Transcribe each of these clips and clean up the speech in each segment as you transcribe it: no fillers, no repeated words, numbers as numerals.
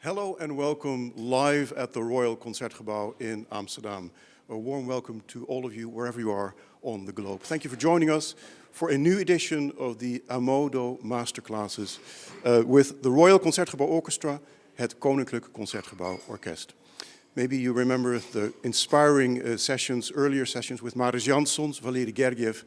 Hello and welcome live at the Royal Concertgebouw in Amsterdam. A warm welcome to all of you, wherever you are on the globe. Thank you for joining us for a new edition of the Ammodo Masterclasses with the Royal Concertgebouw Orchestra, het Koninklijk Concertgebouworkest. Maybe you remember the inspiring earlier sessions with Marius Jansons, Valery Gergiev,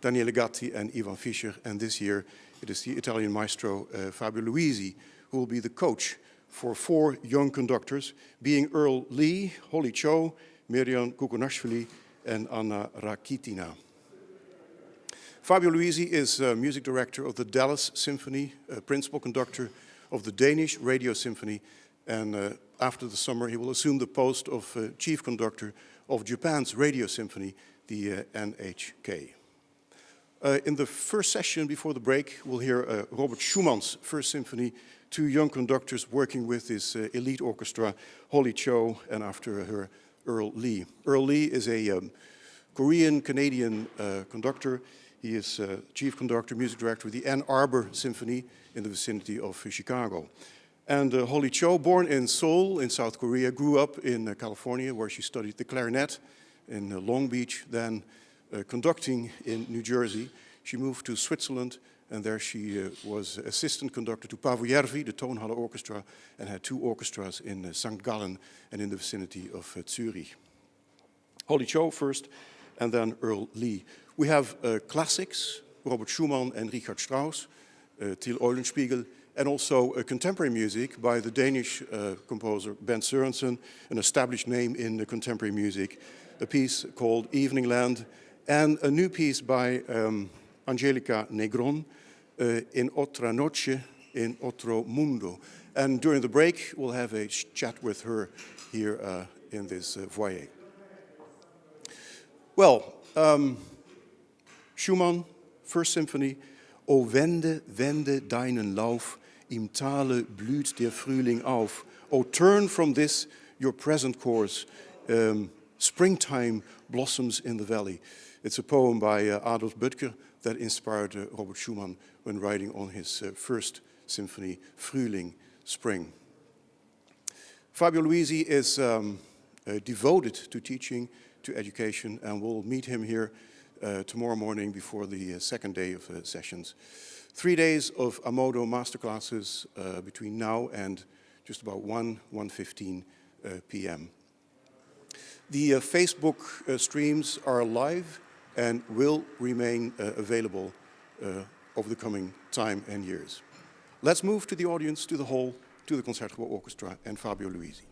Daniele Gatti and Ivan Fischer. And this year it is the Italian maestro Fabio Luisi who will be the coach for 4 young conductors, being Earl Lee, Choe, Mirian, Khukhunaishvili, and Anna Rakitina. Fabio Luisi is music director of the Dallas Symphony, principal conductor of the Danish Radio Symphony, and after the summer he will assume the post of chief conductor of Japan's Radio Symphony, the NHK. In the first session before the break, we'll hear Robert Schumann's First Symphony, 2 young conductors working with his elite orchestra, Choe, and after her, Earl Lee. Earl Lee is a Korean-Canadian conductor. He is chief conductor, music director with the Ann Arbor Symphony in the vicinity of Chicago. And Choe, born in Seoul in South Korea, grew up in California where she studied the clarinet in Long Beach, then conducting in New Jersey. She moved to Switzerland, and there she was assistant conductor to Paavo Järvi, the Toonhalle Orchestra, and had 2 orchestras in St. Gallen and in the vicinity of Zurich. Choe first, and then Earl Lee. We have classics, Robert Schumann and Richard Strauss, Till Eulenspiegel, and also contemporary music by the Danish composer Ben Sørensen, an established name in contemporary music, a piece called Evening Land, and a new piece by Angelica Negrón, in Otra, Noche, in otro, mundo. And during the break, we'll have a chat with her here in this foyer. Well, Schumann, First Symphony, O wende, wende deinen Lauf, im Tale blüht der Frühling auf. O turn from this your present course, springtime blossoms in the valley. It's a poem by Adolf Böttger that inspired Robert Schumann when writing on his First Symphony, Frühling, Spring. Fabio Luisi is devoted to teaching, to education, and we'll meet him here tomorrow morning before the second day of sessions. 3 days of Ammodo Masterclasses between now and just about 1:15 p.m. The Facebook streams are live and will remain available over the coming time and years. Let's move to the audience, to the hall, to the Concertgebouw Orchestra and Fabio Luisi.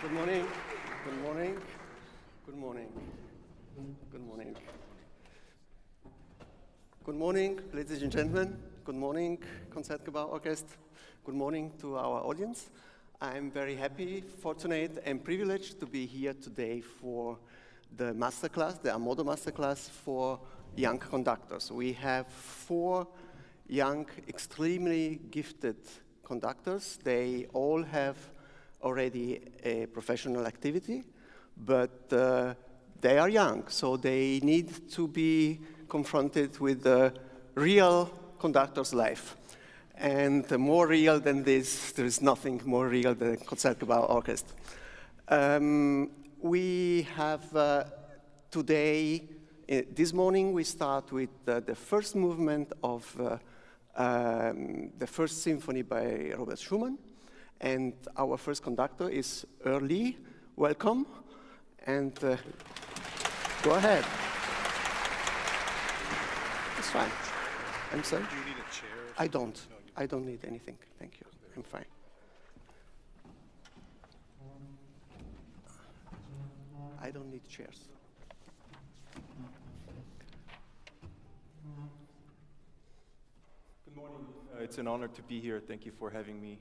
Good morning, good morning, good morning, good morning. Good morning, ladies and gentlemen. Good morning, Concertgebouworkest. Good morning to our audience. I'm very happy, fortunate, and privileged to be here today for the masterclass, the Ammodo Masterclass for young conductors. We have 4 young, extremely gifted conductors. They all have already a professional activity, but they are young, so they need to be confronted with the real conductor's life. And more real than this, there is nothing more real than Concertgebouw Orchestra. We have today, this morning we start with the first movement of the first symphony by Robert Schumann. And our first conductor is Earl Lee. Welcome. And go ahead. It's fine. I'm sorry? Do you need a chair? I don't. I don't need anything. Thank you. I'm fine. I don't need chairs. Good morning. It's an honor to be here. Thank you for having me.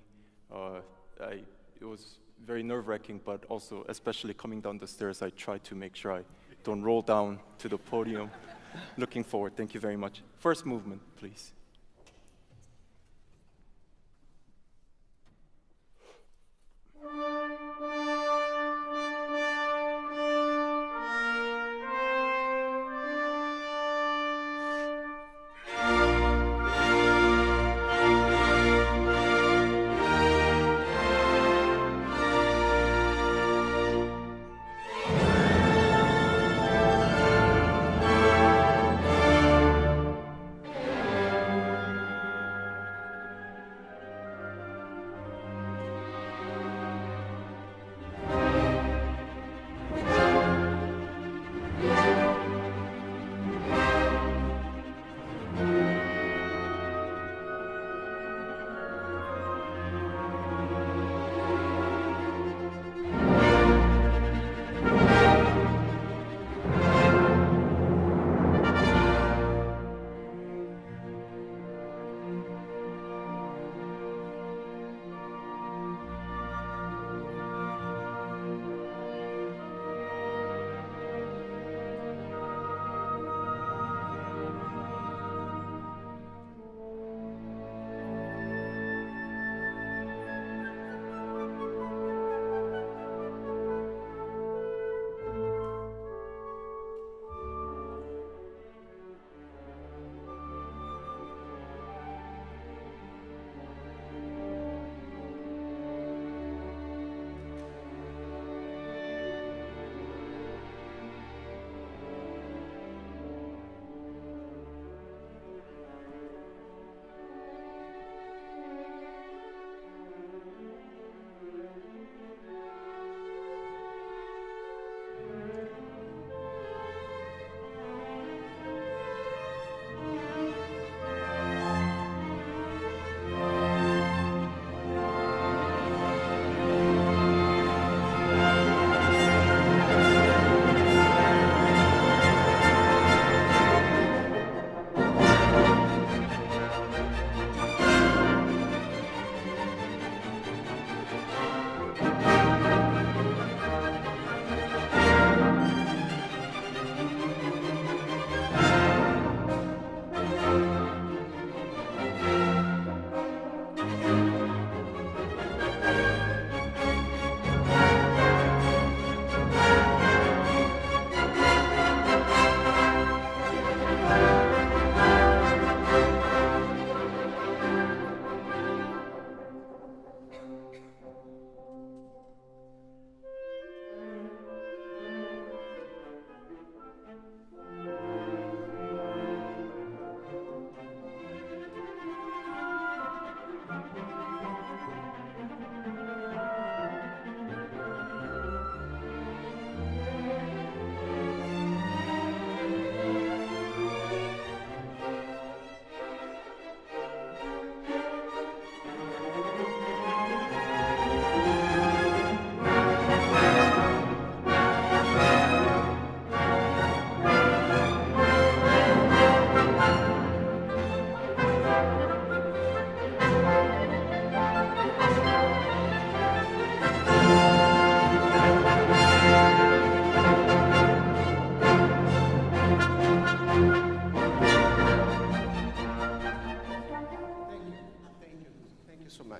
It was very nerve-wracking, but also, especially coming down the stairs, I tried to make sure I don't roll down to the podium. Looking forward. Thank you very much. First movement, please.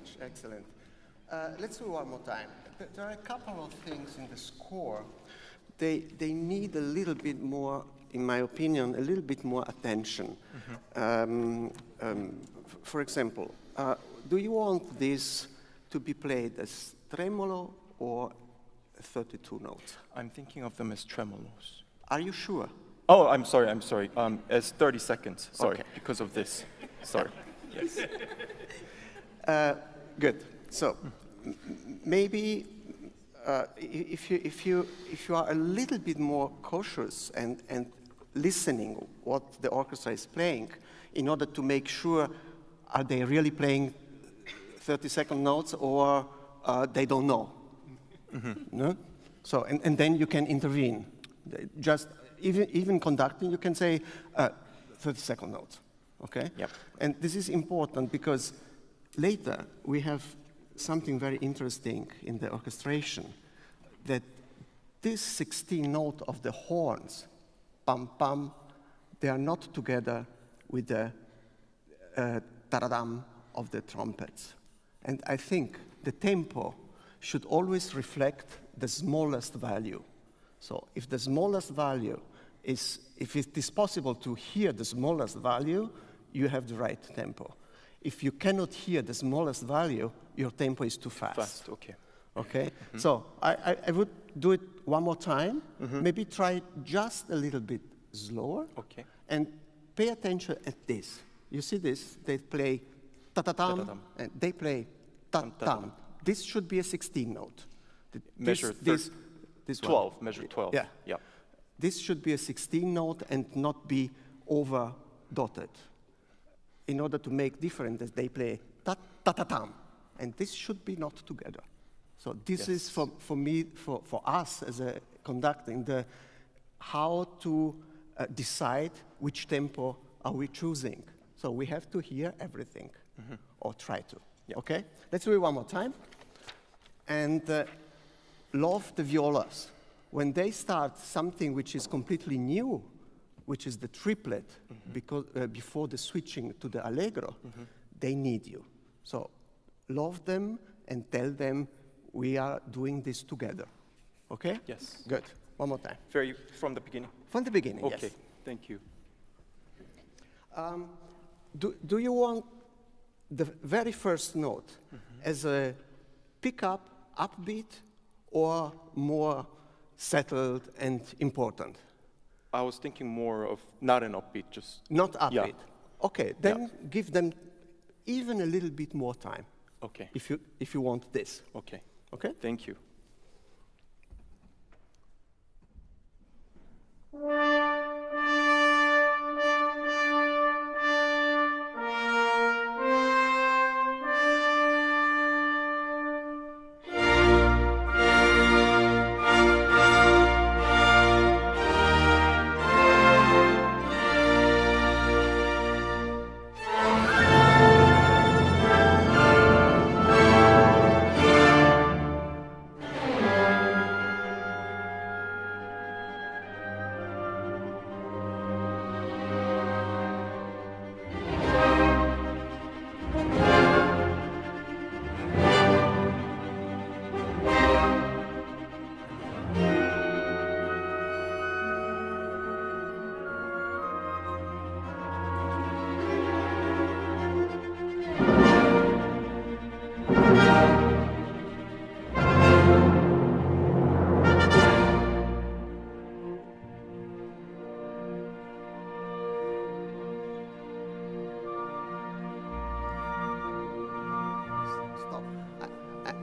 much. Excellent. Let's do one more time. There are a couple of things in the score. They need a little bit more, in my opinion, a little bit more attention. For example, do you want this to be played as tremolo or 32 notes? I'm thinking of them as tremolos. Are you sure? Oh, I'm sorry. As 30 seconds. Sorry, Okay. because of this. Sorry. Yes. Good. So maybe if you are a little bit more cautious and listening what the orchestra is playing, in order to make sure are they really playing 30-second notes or they don't know. No? So and then you can intervene. Just even conducting, you can say 30-second notes. Okay? Yep. And this is important because later we have something very interesting in the orchestration, that this 16 note of the horns, pam pam, they are not together with the taradam of the trumpets. And I think the tempo should always reflect the smallest value. So if the smallest value is, if it is possible to hear the smallest value, you have the right tempo. If you cannot hear the smallest value, your tempo is too fast. Okay. Okay? So I would do it one more time. Maybe try just a little bit slower. Okay. And pay attention at this. You see this? They play ta-ta-tam, Ta-ta-tam. and they play ta-tam. This should be a 16 note. Measure this 12. one. Measure 12. Yeah. Yeah. This should be a 16 note and not be over dotted. In order to make different, as they play ta-ta-tam, and this should be not together. So this is for me, for us as a conducting, how to decide which tempo are we choosing. So we have to hear everything, or try to. Yeah. Okay? Let's do it one more time. And love the violas. When they start something which is completely new, which is the triplet, because before the switching to the allegro, they need you. So love them and tell them we are doing this together. Okay? Yes. Good. One more time. From the beginning? From the beginning, Okay. yes. Thank you. Do you want the very first note as a pickup, upbeat, or more settled and important? I was thinking more of not an upbeat, just Not upbeat. Yeah. Okay, then give them even a little bit more time. Okay. If you want this. Okay. Okay? Thank you.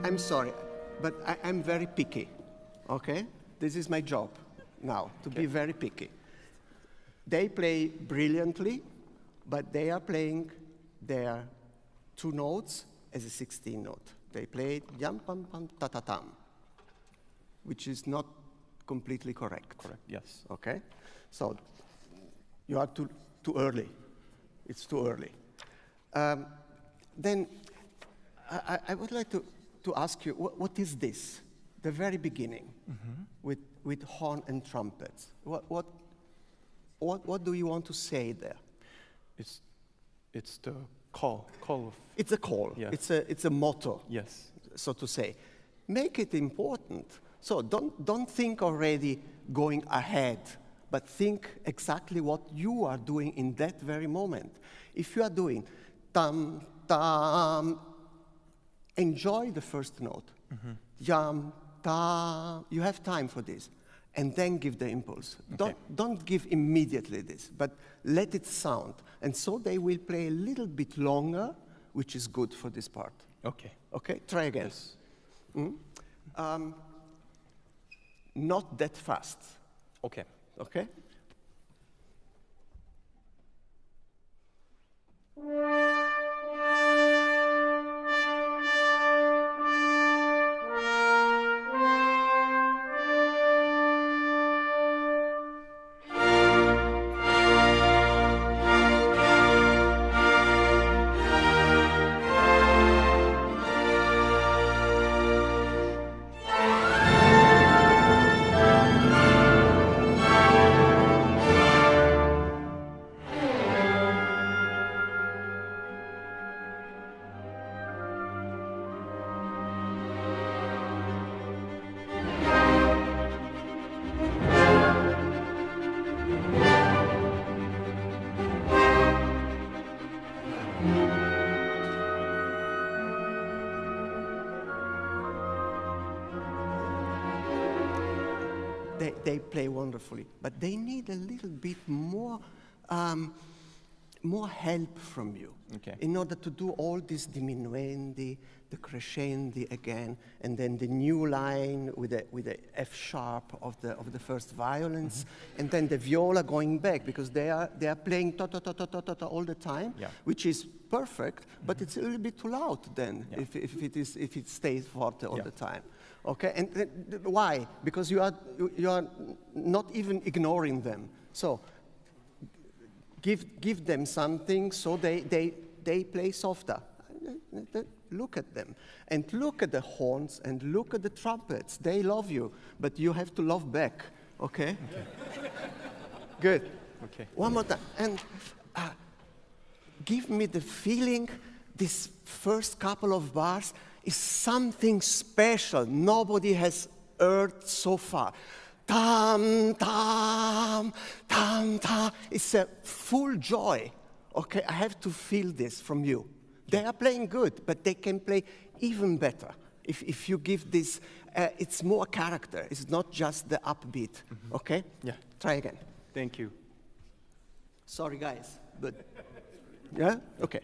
I'm sorry, but I'm very picky, okay? This is my job now, to be very picky. They play brilliantly, but they are playing their two notes as a 16 note. They play yam pam pam ta ta tam, which is not completely correct. Correct, yes. Okay? So you are too early. It's too early. Then I would like to ask you, what is this? The very beginning, with horn and trumpets. What do you want to say there? It's the Call. It's a call. Yeah. It's a motto. Yes. So to say. Make it important. So don't think already going ahead, but think exactly what you are doing in that very moment. If you are doing tam, tam, enjoy the first note. Yam, tam, you have time for this. And then give the impulse. Okay. Don't give immediately this, but let it sound. And so they will play a little bit longer, which is good for this part. Okay. Okay, try again. Yes. Not that fast, Okay. okay? They play wonderfully, but they need a little bit more help from you Okay. in order to do all this diminuendi, the crescendi again, and then the new line with the F sharp of the first violins, and then the viola going back because they are playing ta ta ta ta ta ta all the time, Yeah. which is perfect, but it's a little bit too loud then Yeah. if it stays forte all Yeah. the time. Okay, and why? Because you are not even ignoring them. So give them something so they play softer. Look at them and look at the horns and look at the trumpets. They love you, but you have to love back. Okay. Good. Okay. One more time and give me the feeling. This first couple of bars is something special nobody has heard so far. Tam, tam, tam, tam. It's a full joy. Okay, I have to feel this from you. They are playing good, but they can play even better. If you give this, it's more character. It's not just the upbeat. Okay? Yeah. Try again. Thank you. Sorry, guys, but yeah? Okay.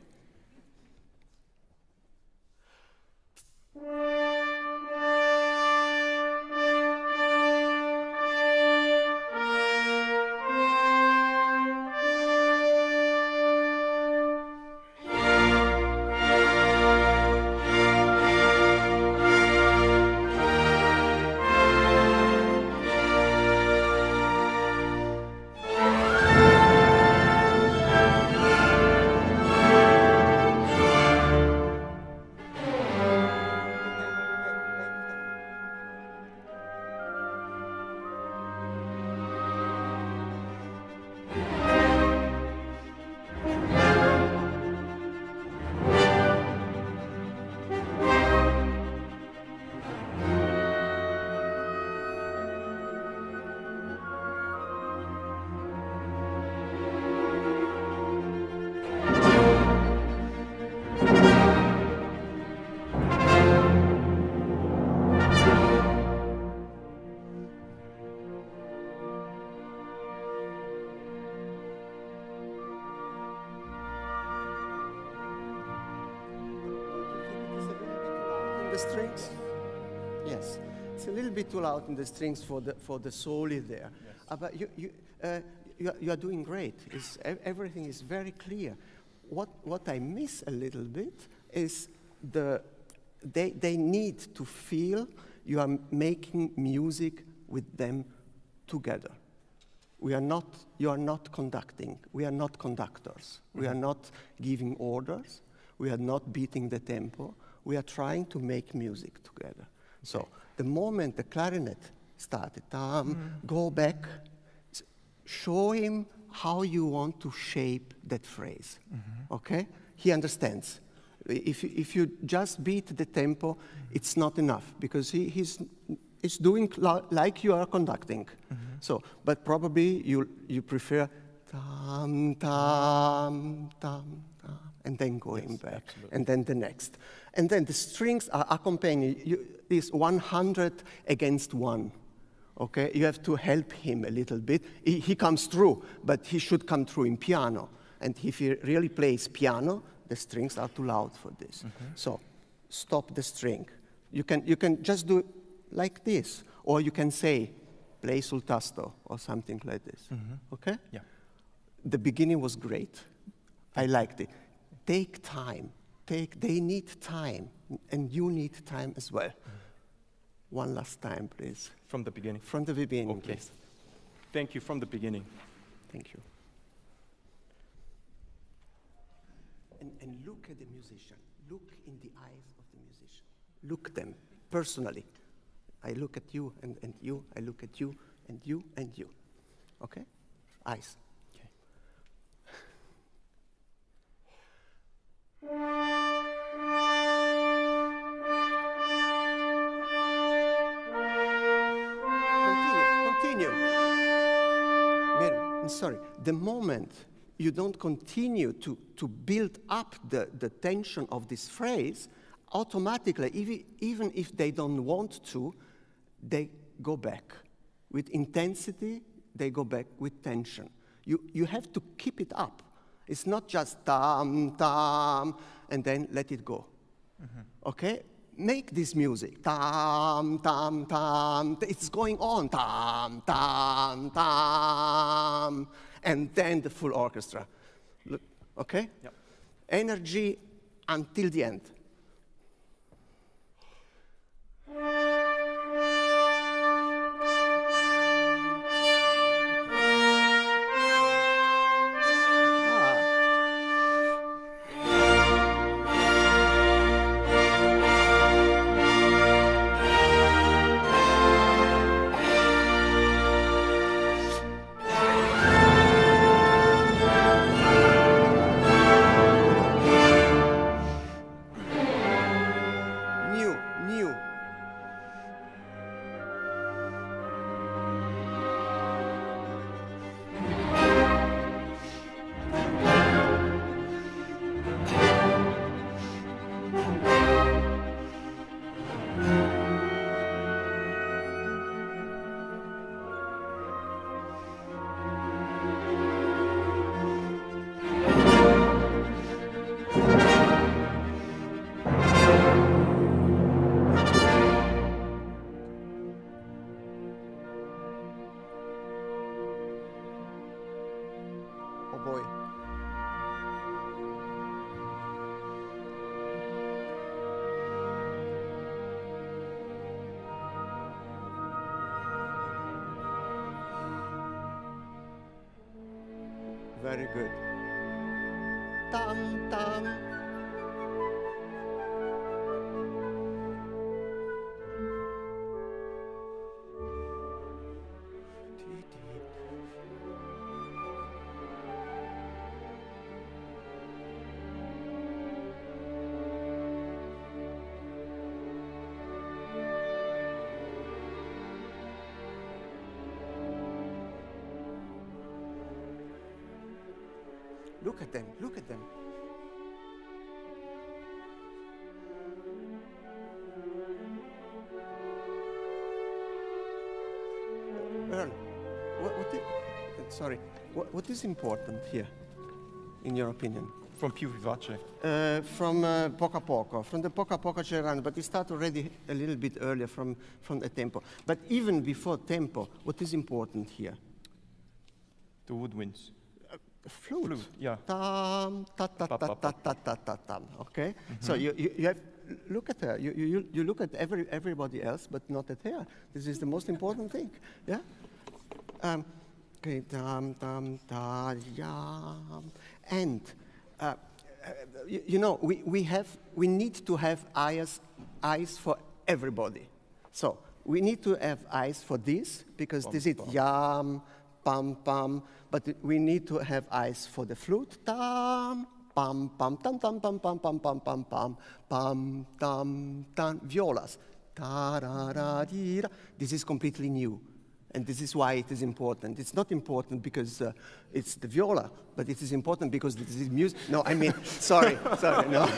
The strings? Yes. It's a little bit too loud in the strings for the soli there. Yes. But you are doing great. Everything is very clear. What I miss a little bit is they need to feel you are making music with them together. You are not conducting. We are not conductors. We are not giving orders. We are not beating the tempo. We are trying to make music together. So the moment the clarinet started, go back, show him how you want to shape that phrase. Okay? he understands. If you just beat the tempo, it's not enough, because he's doing like you are conducting. So, but probably you prefer tam, tam, tam, tam, and then going back, absolutely. and then the next. And then the strings are accompanying you, this 100 against 1. Okay, you have to help him a little bit. He comes through, but he should come through in piano. And if he really plays piano, the strings are too loud for this. So stop the string. You can just do it like this, or you can say, play sul tasto, or something like this. Okay? Yeah. The beginning was great. I liked it. Take time. They need time, and you need time as well. One last time, please. From the beginning. From the beginning, Okay. please. Thank you from the beginning. Thank you. And look at the musician. Look in the eyes of the musician. Look them personally. I look at you and you. I look at you and you and you. Okay? Eyes. Okay. Continue. Miriam, I'm sorry. The moment you don't continue to build up the tension of this phrase, automatically, even if they don't want to, they go back. With intensity, they go back with tension. You have to keep it up. It's not just tam, tam, and then let it go. Okay? Make this music. Tam, tam, tam. It's going on. Tam, tam, tam. And then the full orchestra. Look, okay? Yep. Energy until the end. New. Oh boy. Very good. Tam, tam. Look at them, look at them. Earl, what is important here, in your opinion? From più vivace. From poco a poco, from the poco a poco c'erano, but it started already a little bit earlier from the tempo. But even before tempo, what is important here? The woodwinds. Flute. Yeah. Tam, ta ta ta ta ta ta ta tam. Okay. So you have look at her. You look at everybody else, but not at her. This is the most important thing. Yeah. Okay. Tam tam ta yam. And you know we need to have eyes for everybody. So we need to have eyes for this because this is yam, pam pam. But we need to have eyes for the flute, tam, pam, pam, tam, tam, pam, pam, pam, pam, pam, pam, pam, tam, tam, violas. Da, da, da, dee, da. This is completely new. And this is why it is important. It's not important because it's the viola, but it is important because this is music. No, I mean, sorry, no.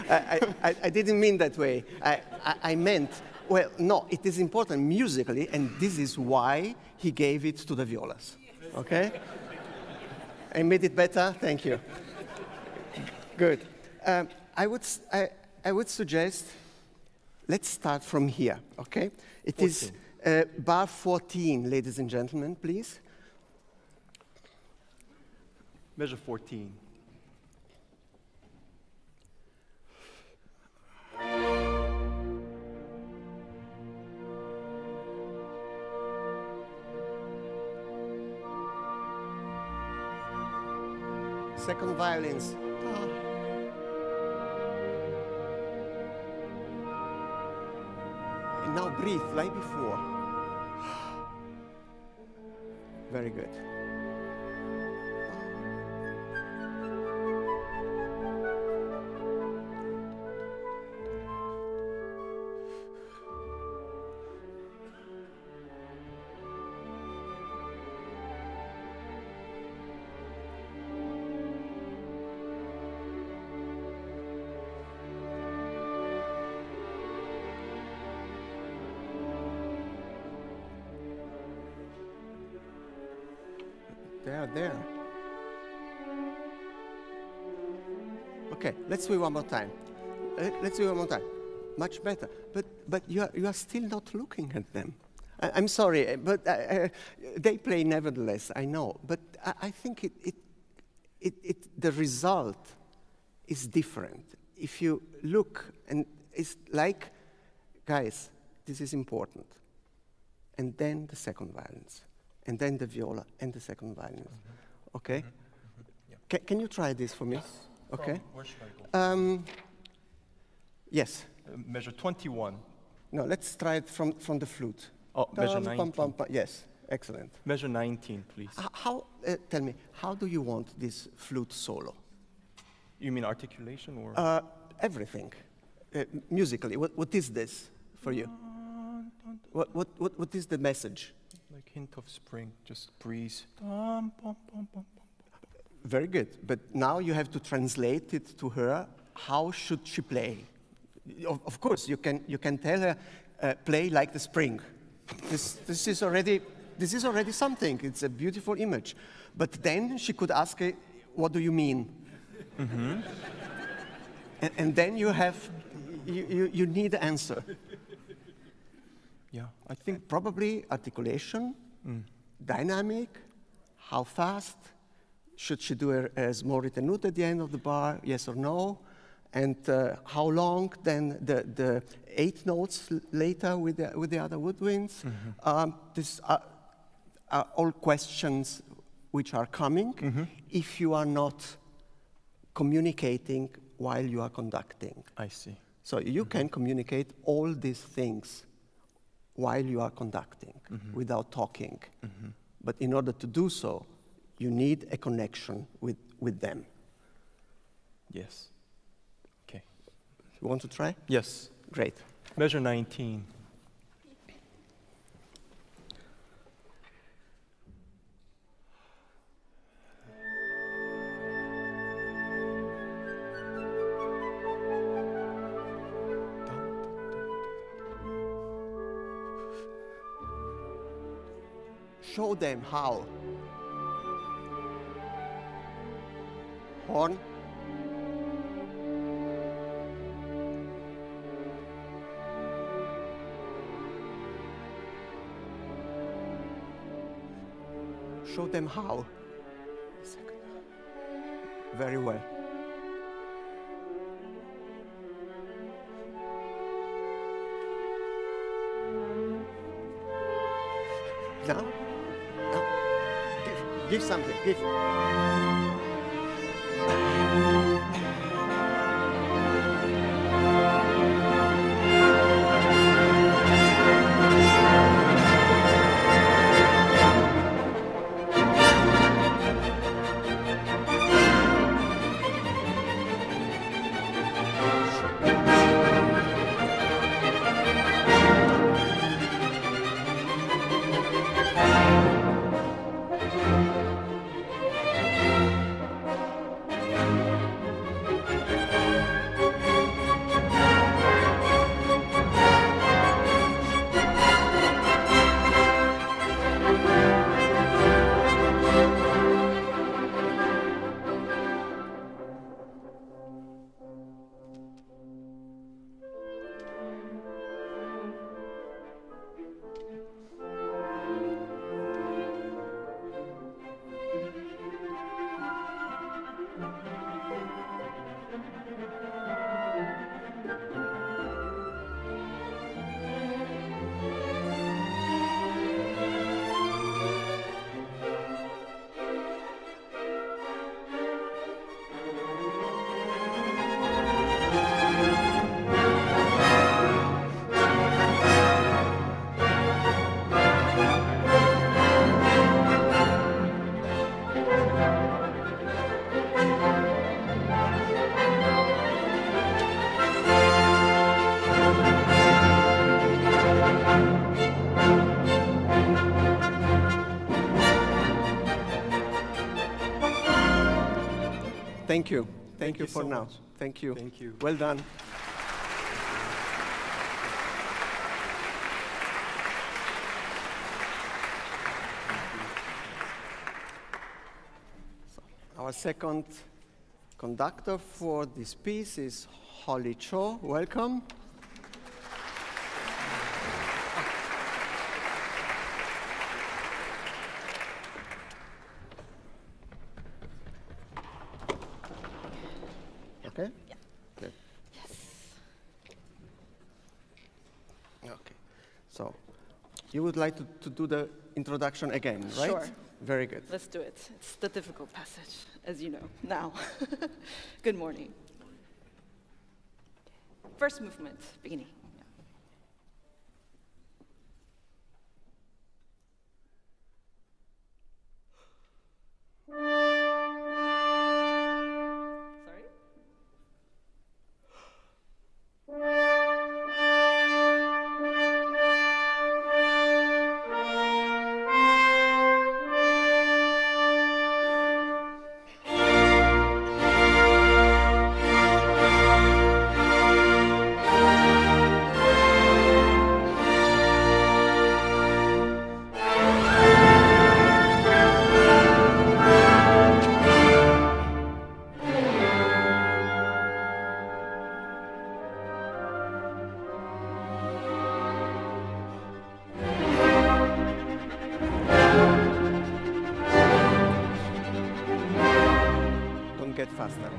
I didn't mean that way. I meant, well, no, it is important musically, and this is why he gave it to the violas. Okay? I made it better? Thank you. Good. I would suggest, let's start from here, okay? It 14. Is bar 14, ladies and gentlemen, please. Measure 14. Second violins. And now breathe like before. Very good. There. Okay, let's do it one more time. Much better. But you are still not looking at them. I'm sorry, but they play nevertheless. I know, but I think the result is different. If you look, and it's like, guys, this is important. And then the second violins. And then the viola and the second violin. Okay? Yeah. Can you try this for me? Yes. Okay. Where should I go? Yes. Measure 21. No, let's try it from the flute. Oh, measure 19. Yes, excellent. Measure 19, please. Tell me, how do you want this flute solo? You mean articulation or? Everything. Musically, what is this for you? What is the message? Like hint of spring, just breeze. Very good, but now you have to translate it to her. How should she play? Of course, you can tell her play like the spring. This is already something. It's a beautiful image, but then she could ask, "What do you mean?" Mm-hmm. and then you need the answer. Yeah, I think probably articulation, dynamic, how fast, should she do a small ritenuto at the end of the bar, yes or no, and how long, then the 8 notes later with the other woodwinds. These are all questions which are coming if you are not communicating while you are conducting. I see. So you can communicate all these things while you are conducting, without talking. But in order to do so, you need a connection with them. Yes. Okay. You want to try? Yes. Great. Measure 19. Show them how. Horn. Show them how. Very well. Now? Give something, give. Thank you. Thank you you for so now. much. Thank you. Thank you. Well done. Our second conductor for this piece is Choe. Welcome. Okay? Yeah. Good. Yes. Okay. So, you would like to do the introduction again, right? Sure. Very good. Let's do it. It's the difficult passage, as you know, now. Good morning. First movement, beginning. Sorry? Don't get faster.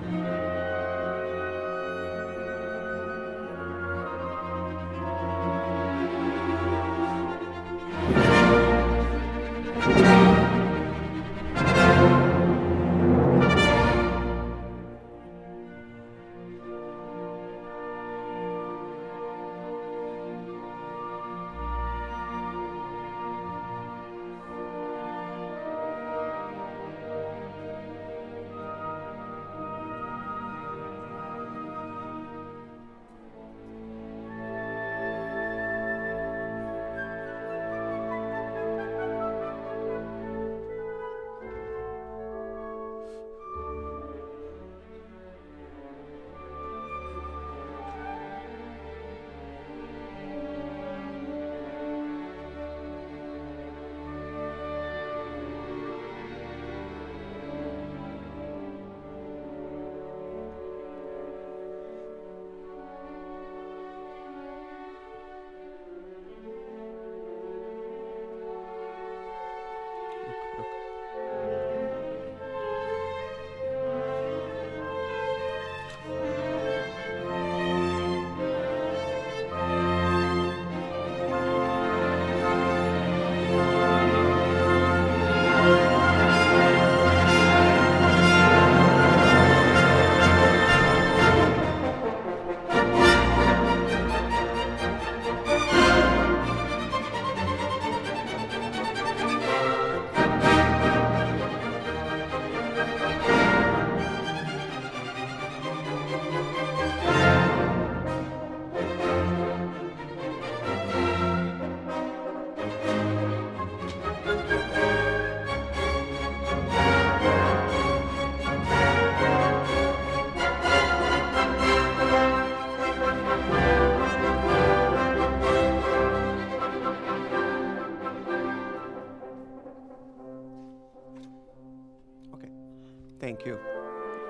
Thank you.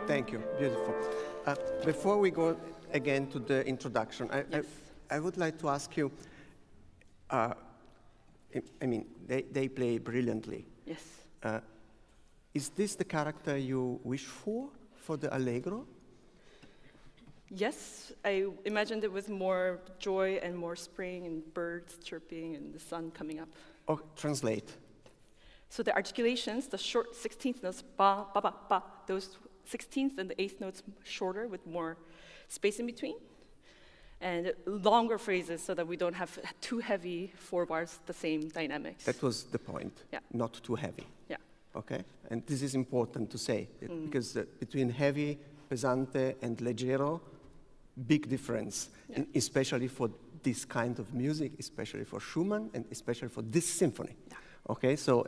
Thank you. Beautiful. Before we go again to the introduction, Yes. I would like to ask you, I mean, they play brilliantly. Yes. Is this the character you wish for the Allegro? Yes, I imagined it with more joy and more spring and birds chirping and the sun coming up. Or translate. So the articulations, the short 16th notes, ba, ba, ba, ba, those 16th and the 8th notes shorter with more space in between. And longer phrases so that we don't have too heavy four bars, the same dynamics. That was the point. Yeah. Not too heavy. Yeah. Okay? And this is important to say, because between heavy, pesante, and leggero, big difference, Yeah. and especially for this kind of music, especially for Schumann, and especially for this symphony. Yeah. Okay, so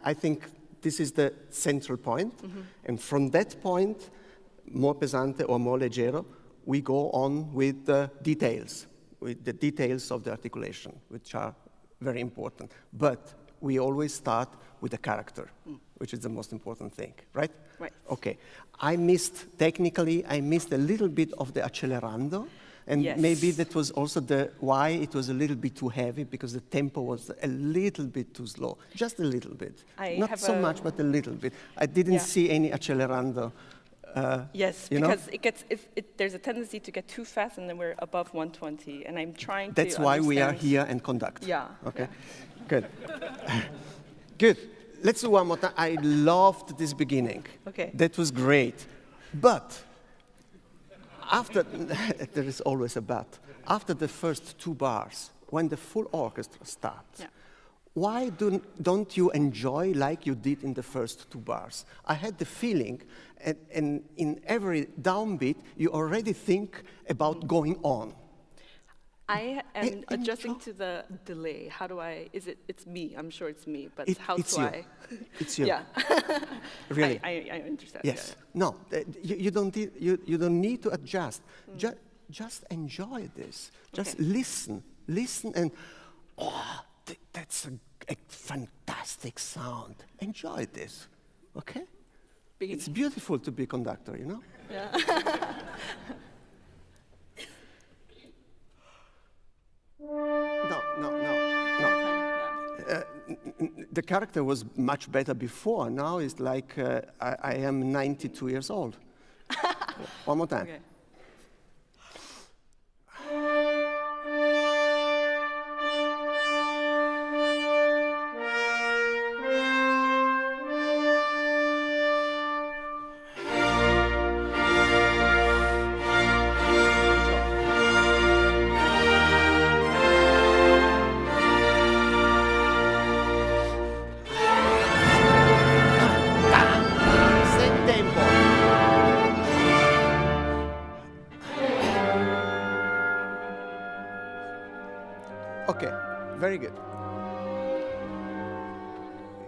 I think this is the central point, and from that point, more pesante or more leggero, we go on with the details of the articulation, which are very important. But we always start with the character, which is the most important thing, right? Right. Okay. I missed a little bit of the accelerando, and Yes. maybe that was also why it was a little bit too heavy, because the tempo was a little bit too slow, just a little bit. Not so much, but a little bit. I didn't see any accelerando. Yes, you know? because there's a tendency to get too fast, and then we're above 120, and I'm trying That's to why we are understand- here and conduct. Yeah. Okay. Good. Good. Let's do one more time. I loved this beginning. Okay. That was great. But after, there is always a but, after the first 2 bars, when the full orchestra starts, Yeah. why don't you enjoy like you did in the first 2 bars? I had the feeling, and in every downbeat, you already think about going on. I am adjusting enjoy- to the delay. How do I, it's me, I'm sure it's me, but It's do you. I? It's you. Yeah. Really. I understand. Yes. No, you don't need to adjust. Just enjoy this. Just Okay. listen, and that's a fantastic sound. Enjoy this, okay? Beginning. It's beautiful to be a conductor, you know? Yeah. No. Yeah. The character was much better before. Now it's like I am 92 years old. One more time. Okay. Same tempo. Okay, very good.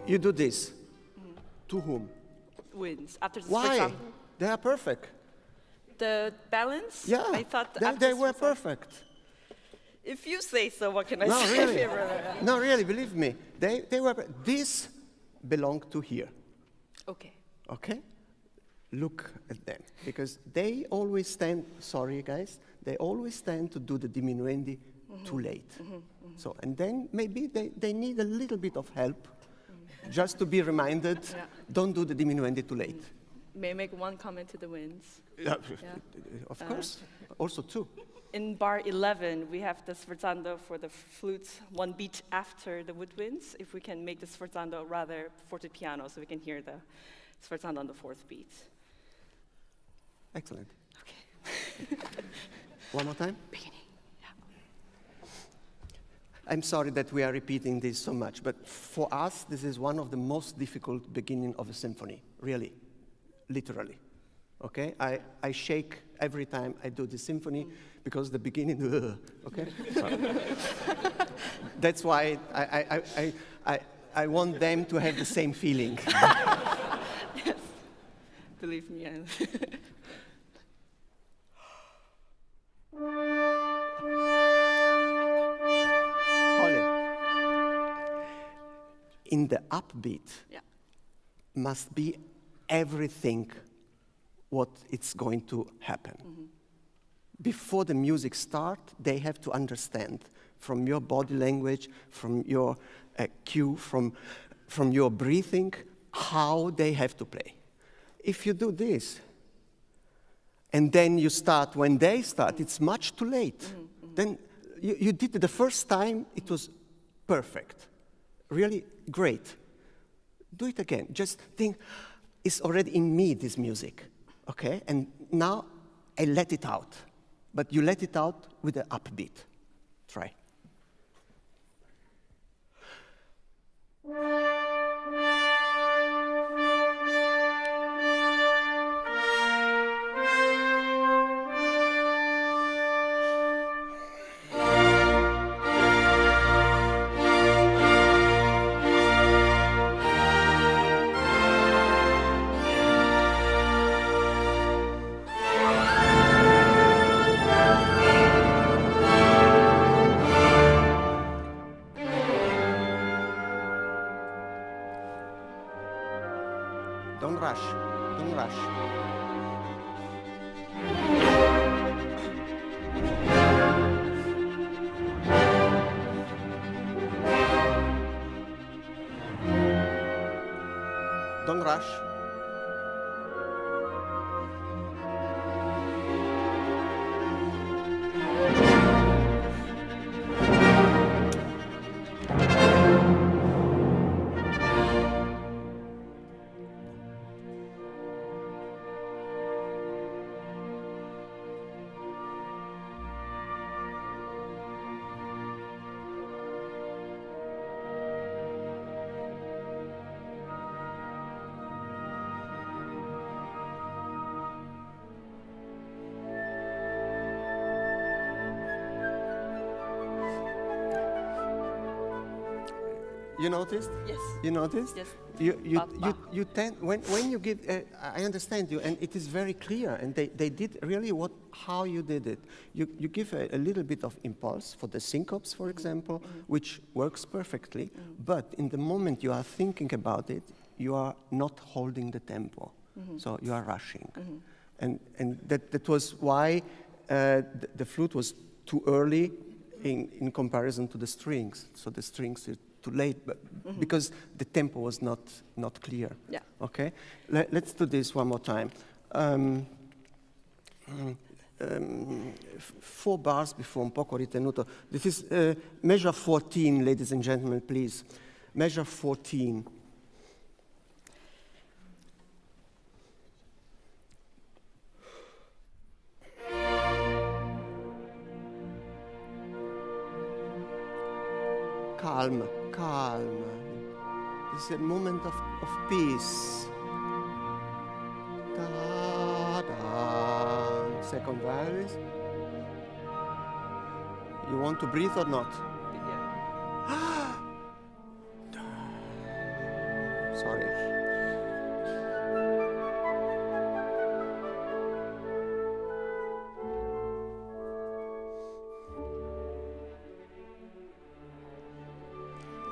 You do this. To whom? Wins. After the Why? sforzando. They are perfect. The balance? Yeah, I thought they after were sforzando- perfect. If you say so, what can I No, say? really. No, really, believe me. They were. This belonged to here. Okay. Okay? Look at them. Because they always stand, sorry guys, they always stand to do the diminuendi too late. So, and then maybe they need a little bit of help, just to be reminded, Yeah. don't do the diminuendi too late. May I make one comment to the winds? Of course, also two. In bar 11, we have the sforzando for the flutes, 1 beat after the woodwinds. If we can make the sforzando rather fortepiano, so we can hear the sforzando on the 4th beat. Excellent. Okay. One more time. Beginning. Yeah. I'm sorry that we are repeating this so much, but for us, this is one of the most difficult beginning of a symphony, really, literally. Okay? I shake every time I do the symphony because the beginning, okay? That's why I want them to have the same feeling. Yes. Believe me. In the upbeat, Yeah. must be everything what it's going to happen. Before the music starts, they have to understand from your body language, from your cue, from your breathing, how they have to play. If you do this, and then you start when they start, it's much too late. Then you did it the first time, it was perfect. Really great. Do it again. Just think, it's already in me, this music, okay? And now I let it out. But you let it out with an upbeat. Try. rush. You noticed? Yes. You noticed? Yes. You tend, when you give, I understand you, and it is very clear, and they did really how you did it. You give a little bit of impulse for the syncopes, for example, which works perfectly, but in the moment you are thinking about it, you are not holding the tempo, so you are rushing. And that was why the flute was too early in comparison to the strings, so the strings are too late, but because the tempo was not clear. Yeah. Okay, let's do this one more time. 4 bars before, un poco ritenuto. This is measure 14, ladies and gentlemen, please. Measure 14. Calm, calm. This is a moment of peace. Da, da. Second violis. You want to breathe or not? Yeah. Sorry.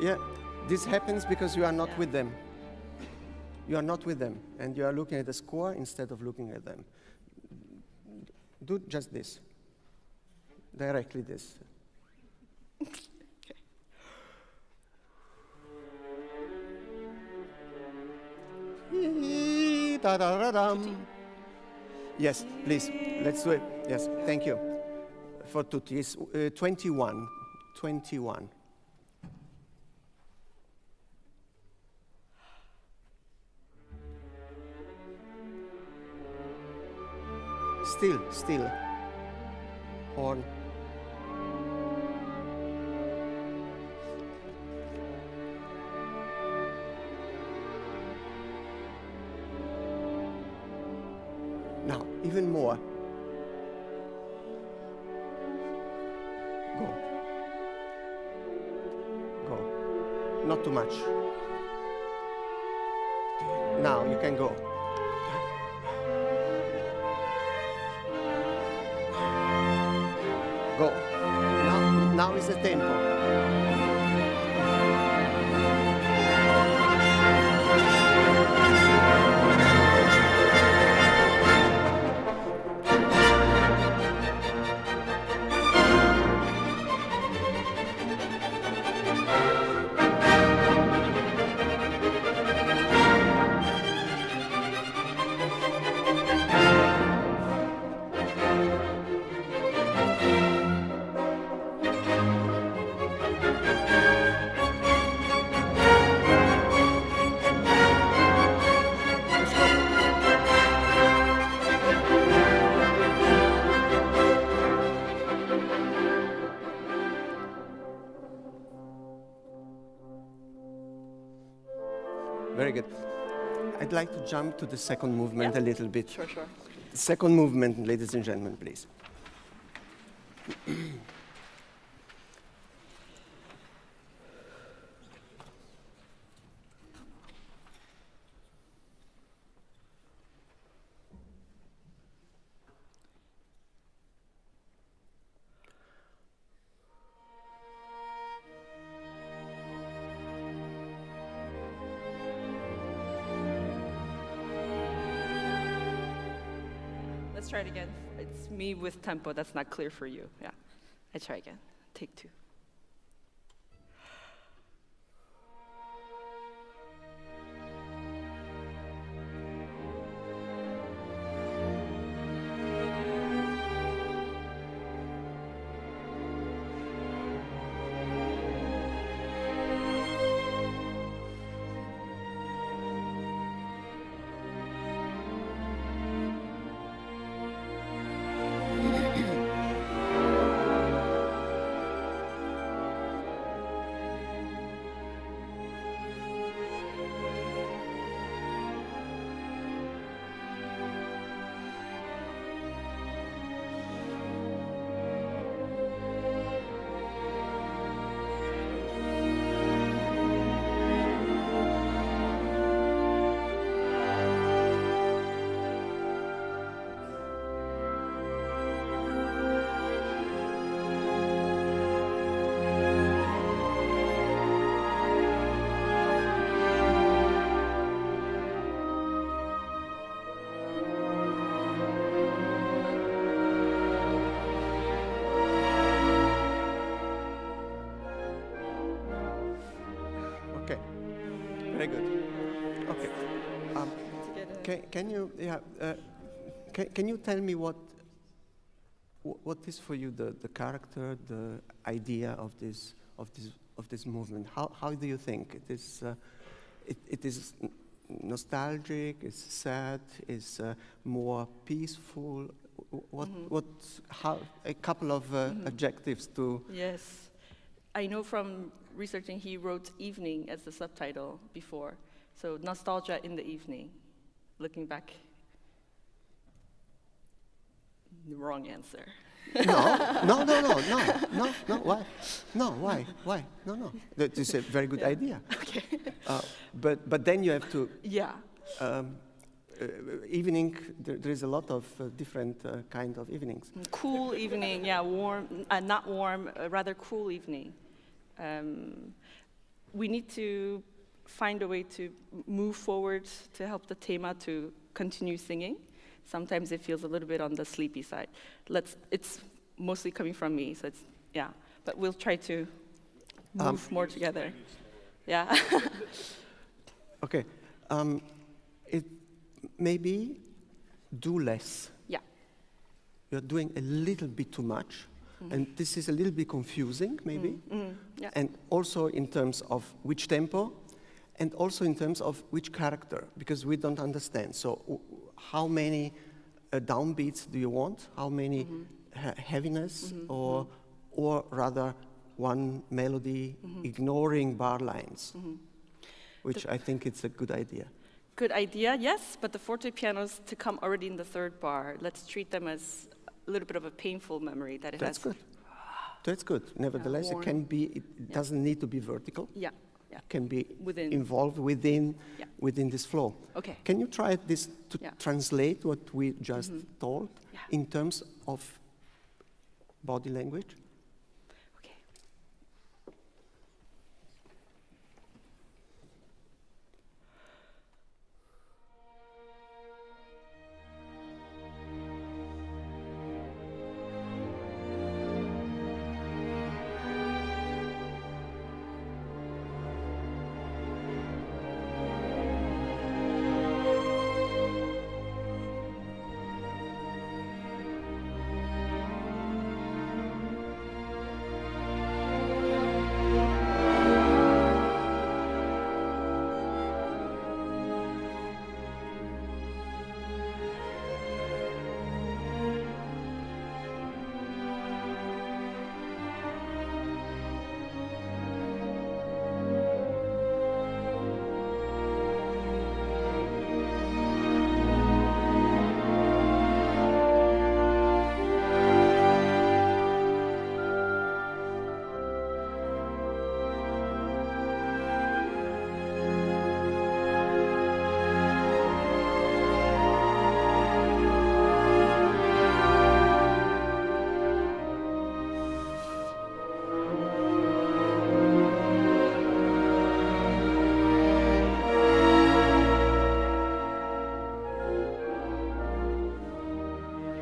Yeah, this happens because you are not with them. You are not with them, and you are looking at the score instead of looking at them. Do just this. Directly this. Yes, please, let's do it. Yes, thank you. For tutti, it's 21. 21. Still. Horn. Now, even more. Go. Not too much. Now, you can go. Go. Now is the tempo. Very good. I'd like to jump to the second movement a little bit. Sure. Second movement, ladies and gentlemen, please. Let's try it again. It's me with tempo. That's not clear for you. Yeah. I try again. Take 2. can you can you tell me what is for you the character, the idea of this movement? How do you think it is? It is nostalgic. It's sad. It's more peaceful. How a couple of adjectives to. Yes, I know from researching he wrote evening as the subtitle before. So nostalgia in the evening, looking back. The wrong answer. No. Why? No, why? No. That is a very good idea. Okay. But then you have to. Yeah. Evening. There is a lot of different kind of evenings. Cool evening. Yeah, warm. Not warm. Rather cool evening. We need to find a way to move forward to help the thema to continue singing. Sometimes it feels a little bit on the sleepy side. It's mostly coming from me, so it's, yeah. But we'll try to move more together. Yeah. Okay. It maybe do less. Yeah. You're doing a little bit too much, and this is a little bit confusing, maybe. Yeah. And also in terms of which tempo, and also in terms of which character, because we don't understand. So how many downbeats do you want? How many heaviness, or rather one melody ignoring bar lines, which I think it's a good idea. Good idea, yes, but the forte pianos to come already in the third bar, let's treat them as a little bit of a painful memory that it That's has. good. That's good. Nevertheless, it can be. It doesn't need to be vertical. Yeah. It can be Within. involved within this flow. Okay. Can you try this to translate what we just told in terms of body language? Okay.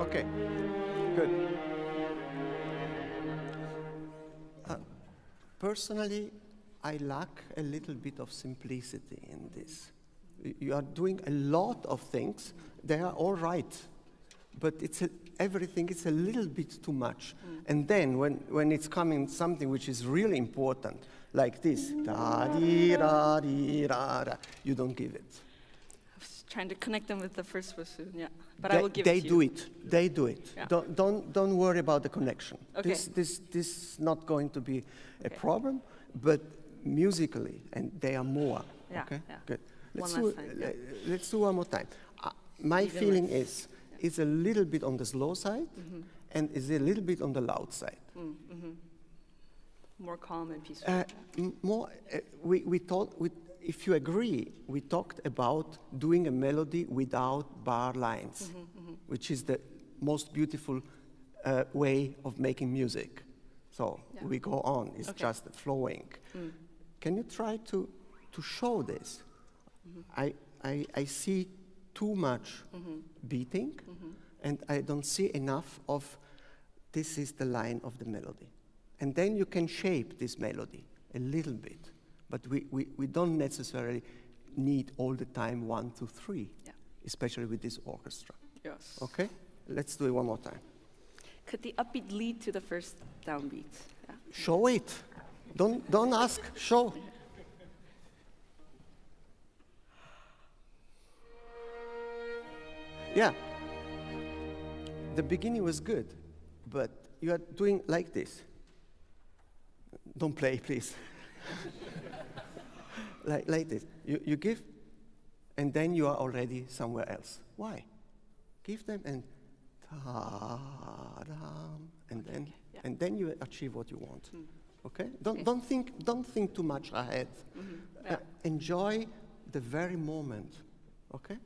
Okay, good. Personally, I lack a little bit of simplicity in this. You are doing a lot of things. They are all right, but everything is a little bit too much. And then when it's coming something which is really important, like this, da-dee-da-dee-da-da, you don't give it. I was trying to connect them with the first bassoon, yeah. But I will give they it to do you. it. They do it. Yeah. Don't worry about the connection. Okay. This is not going to be a problem, but musically, and they are more. Yeah, Okay. yeah. Good. One last time, yeah. Let's do one more time. My Even feeling less. is it's a little bit on the slow side, and is a little bit on the loud side. More calm and peaceful. We thought, if you agree, we talked about doing a melody without bar lines, which is the most beautiful way of making music. So we go on, it's just flowing. Can you try to show this? I see too much beating, and I don't see enough of this is the line of the melody. And then you can shape this melody a little bit, but we don't necessarily need all the time 1, 2, 3. Yeah. especially with this orchestra. Yes. Okay? Let's do it one more time. Could the upbeat lead to the first downbeat? Yeah. Show it. Don't ask, show. Yeah. The beginning was good, but you are doing like this. Don't play, please. like this. You give, and then you are already somewhere else. Why? Give them and ta-dam, and then Okay, yeah. and then you achieve what you want. Okay? Don't think too much ahead. Yeah. Enjoy the very moment. Okay?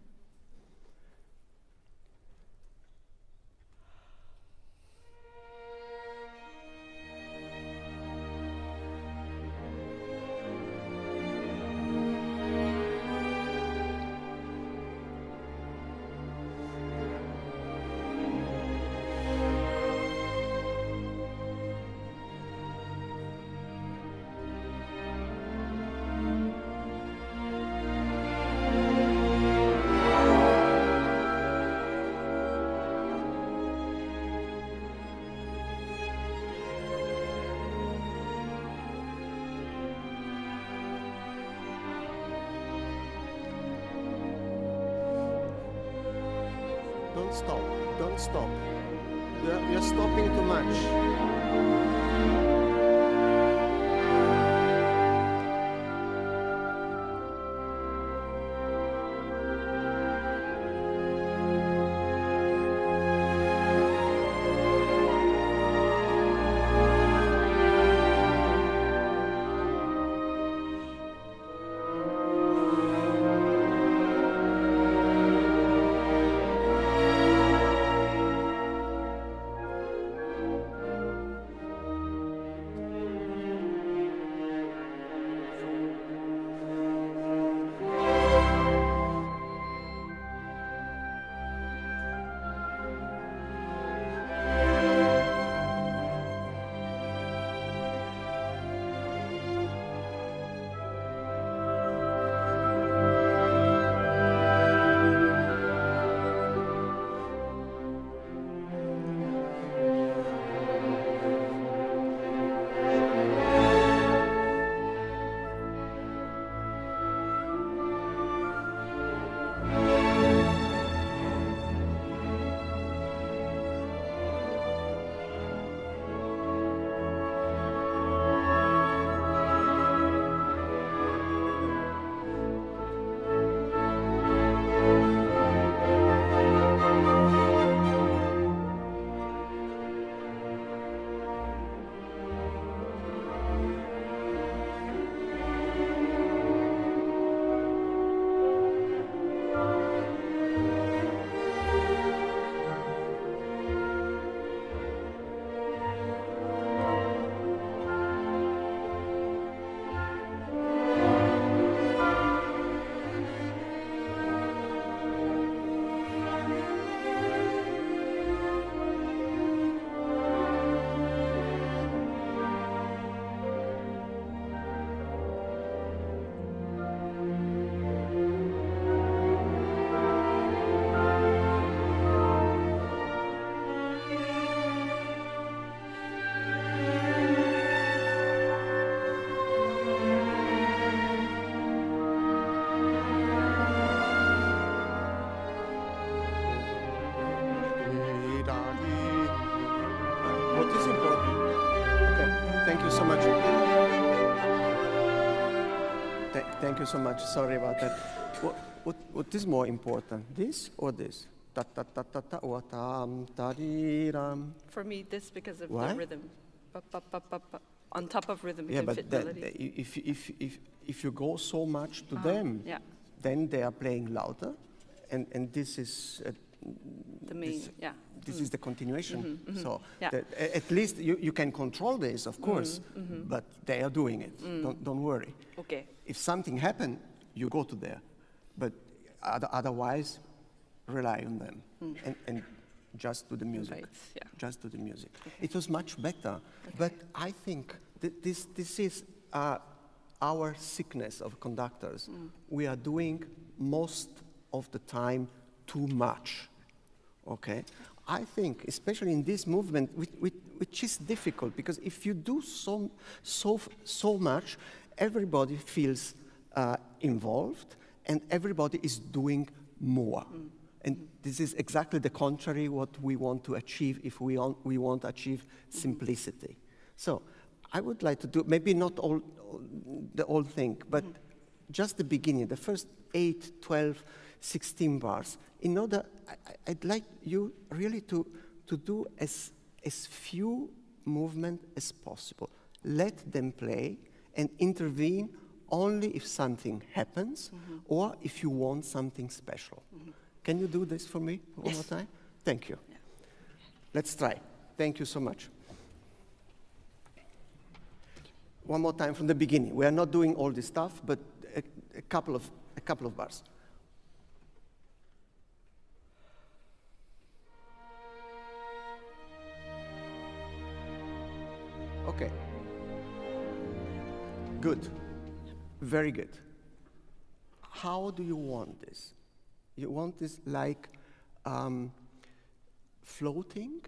Don't stop. You're stopping too much. Thank you so much. Sorry about that. What is more important, this or this? Ta ta ta ta ta or tam ta di ram. For me, this because of Why? the rhythm. Ba, ba, ba, ba, ba. On top of rhythm, you Yeah, can but fit that, melody. if you go so much to them, Yeah, then they are playing louder, and this is the main, yeah. this is the continuation. So Yeah. at least you can control this, of course, but they are doing it. Don't worry. Okay. If something happens, you go to there, but otherwise, rely on them and just do the music. Right, yeah. Just do the music. It was much better, but I think this is our sickness of conductors. We are doing most of the time too much. Okay? I think, especially in this movement, which is difficult, because if you do so much, everybody feels involved, and everybody is doing more. And this is exactly the contrary what we want to achieve if we want to achieve simplicity. So I would like to do, maybe not the whole thing, but just the beginning, the first 8, 12, 16 bars. In order, I'd like you really to do as few movement as possible. Let them play and intervene only if something happens or if you want something special. Can you do this for me one more time? Thank you. Yeah. Let's try. Thank you so much. One more time from the beginning. We are not doing all this stuff, but a couple of bars. Okay. Good. Very good. How do you want this? You want this like floating,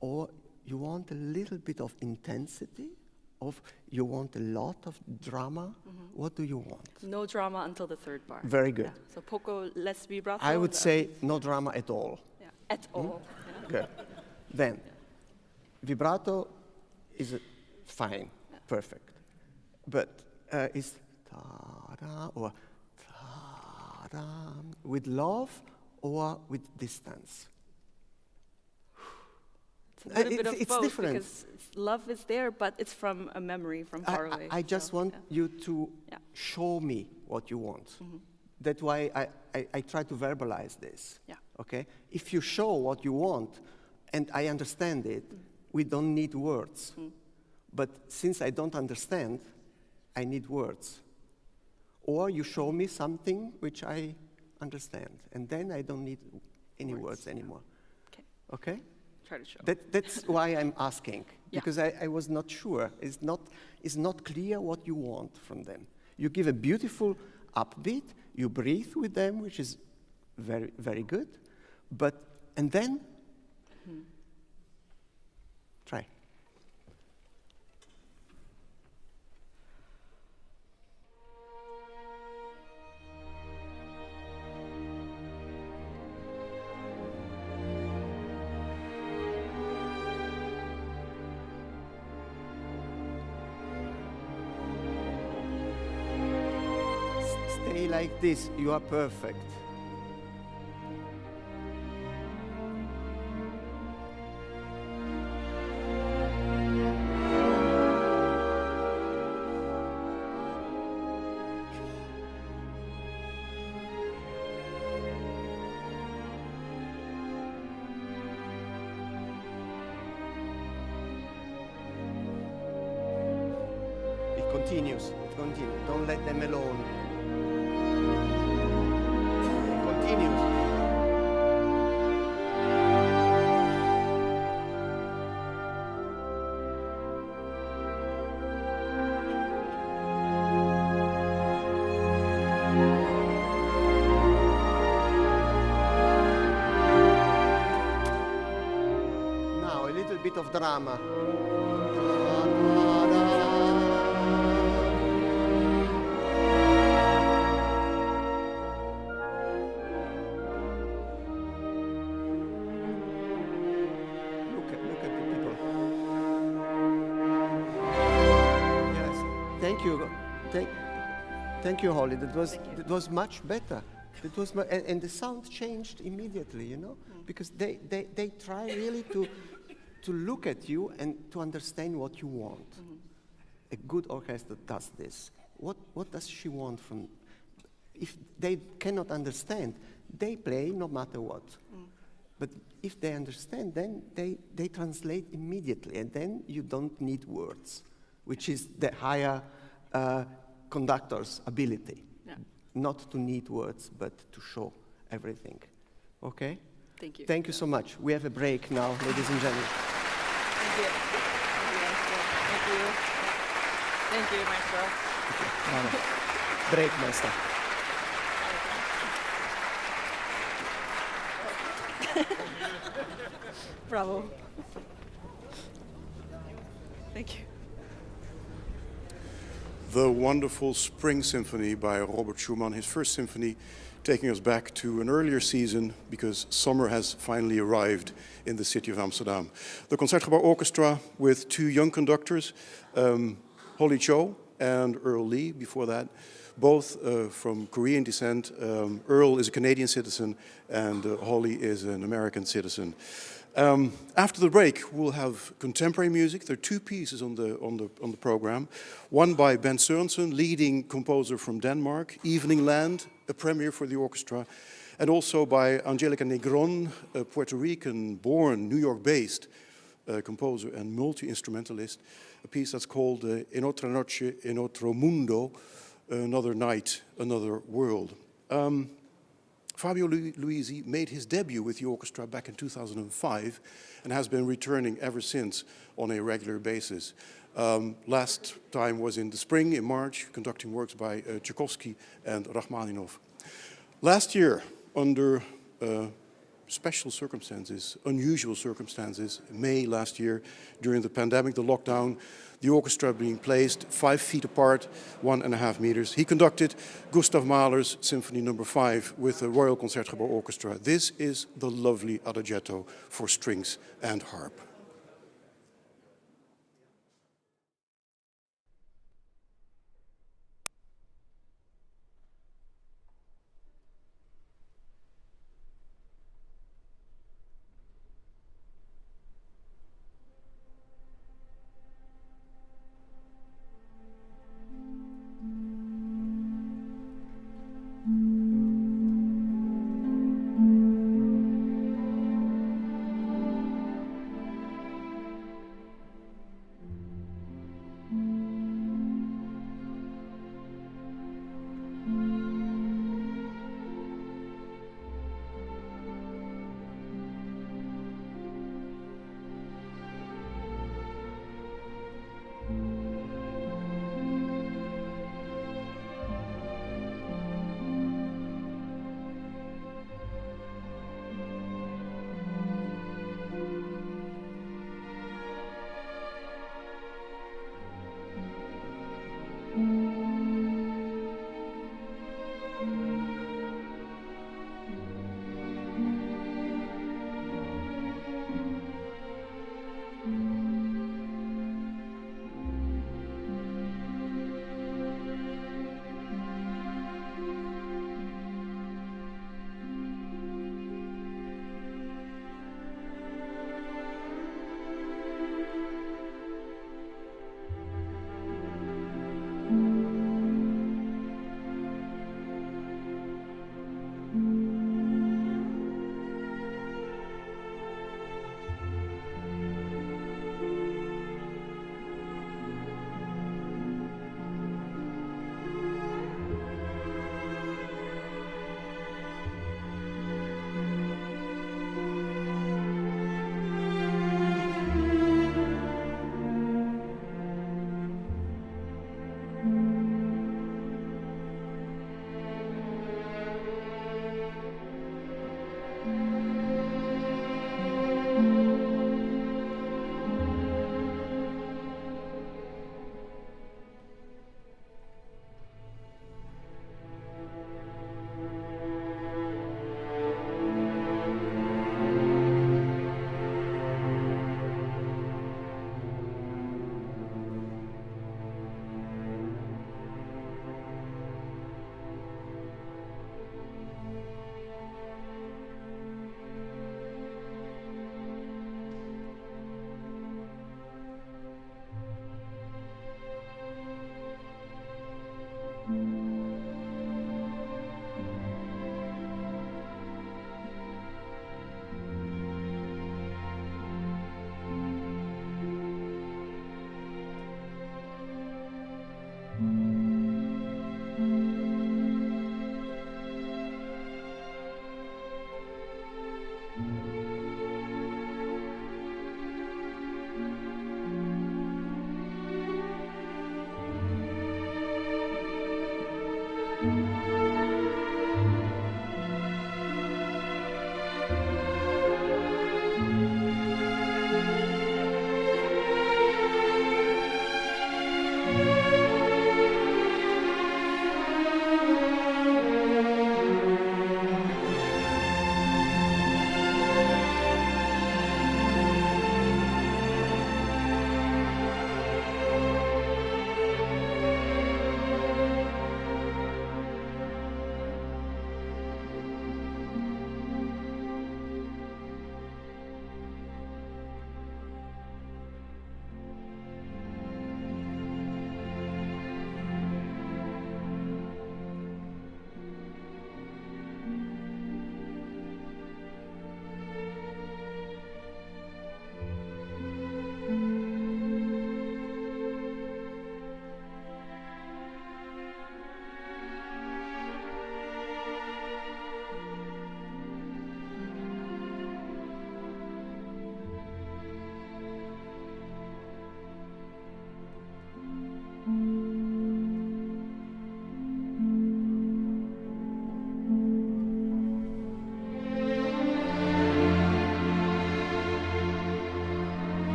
or you want a little bit of intensity, you want a lot of drama? What do you want? No drama until the third bar. Very good. Yeah. So poco less vibrato. I would say no drama at all. Yeah. At all. Yeah. Good. Then, vibrato is fine, perfect. But is ta-da or ta-da with love or with distance? A little bit of It's both, different. because love is there, but it's from a memory from far away. I just want you to show me what you want. That's why I try to verbalize this. Yeah. Okay? If you show what you want and I understand it, we don't need words. But since I don't understand, I need words. Or you show me something which I understand, and then I don't need any words anymore. Okay. Okay? Try to show. That's why I'm asking, Yeah. because I was not sure. It's not clear what you want from them. You give a beautiful upbeat, you breathe with them, which is very, very good, and then try. Stay like this, you are perfect. It continues. Don't let them alone. Continues. Now a little bit of drama. Look at the people. Yes, thank you. Thank you, Holly. That was much better. It was, and the sound changed immediately, you know, because they try really to look at you and to understand what you want. A good orchestra does this. What does she want from? If they cannot understand, they play no matter what. But if they understand, then they translate immediately, and then you don't need words, which is the higher conductor's ability. Yeah. Not to need words, but to show everything. Okay? Thank you. Thank you so much. We have a break now, ladies and gentlemen. Thank you. Thank you. Thank you, Maestro. Break, master. Bravo. Thank you. The wonderful Spring Symphony by Robert Schumann, his first symphony, taking us back to an earlier season because summer has finally arrived in the city of Amsterdam. The Concertgebouw Orchestra with two young conductors, Choe and Earl Lee before that, both from Korean descent. Earl is a Canadian citizen and Holly is an American citizen. After the break, we'll have contemporary music. There are two pieces on the program. One by Ben Sørensen, leading composer from Denmark, Evening Land, a premiere for the orchestra, and also by Angelica Negrón, a Puerto Rican-born, New York-based composer and multi-instrumentalist, a piece that's called Otra, noche, otro, mundo, another night, another world. Fabio Luisi made his debut with the orchestra back in 2005 and has been returning ever since on a regular basis. Last time was in the spring, in March, conducting works by Tchaikovsky and Rachmaninoff. Last year, under special circumstances, unusual circumstances, May last year, during the pandemic, the lockdown, the orchestra being placed 5 feet apart, 1.5 meters. He conducted Gustav Mahler's Symphony No. 5 with the Royal Concertgebouw Orchestra. This is the lovely Adagietto for strings and harp.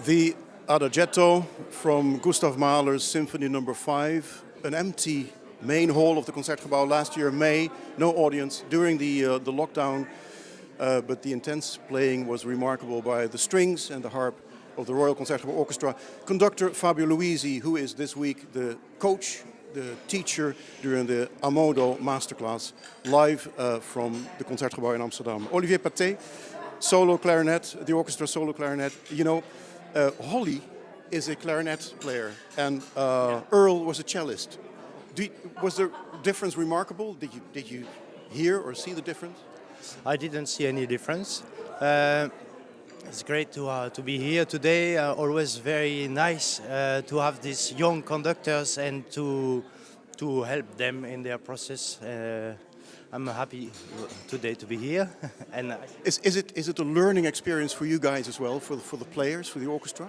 The Adagietto from Gustav Mahler's Symphony No. 5, an empty main hall of the Concertgebouw last year, May, no audience during the lockdown, but the intense playing was remarkable by the strings and the harp of the Royal Concertgebouw Orchestra. Conductor Fabio Luisi, who is this week the coach, the teacher during the Ammodo Masterclass, live from the Concertgebouw in Amsterdam. Olivier Patey, solo clarinet, the orchestra solo clarinet. You know, Holly is a clarinet player and Earl was a cellist. Was the difference remarkable? Did you hear or see the difference? I didn't see any difference. It's great to be here today. Always very nice to have these young conductors and to help them in their process. I'm happy today to be here. And is it a learning experience for you guys as well, for the players, for the orchestra?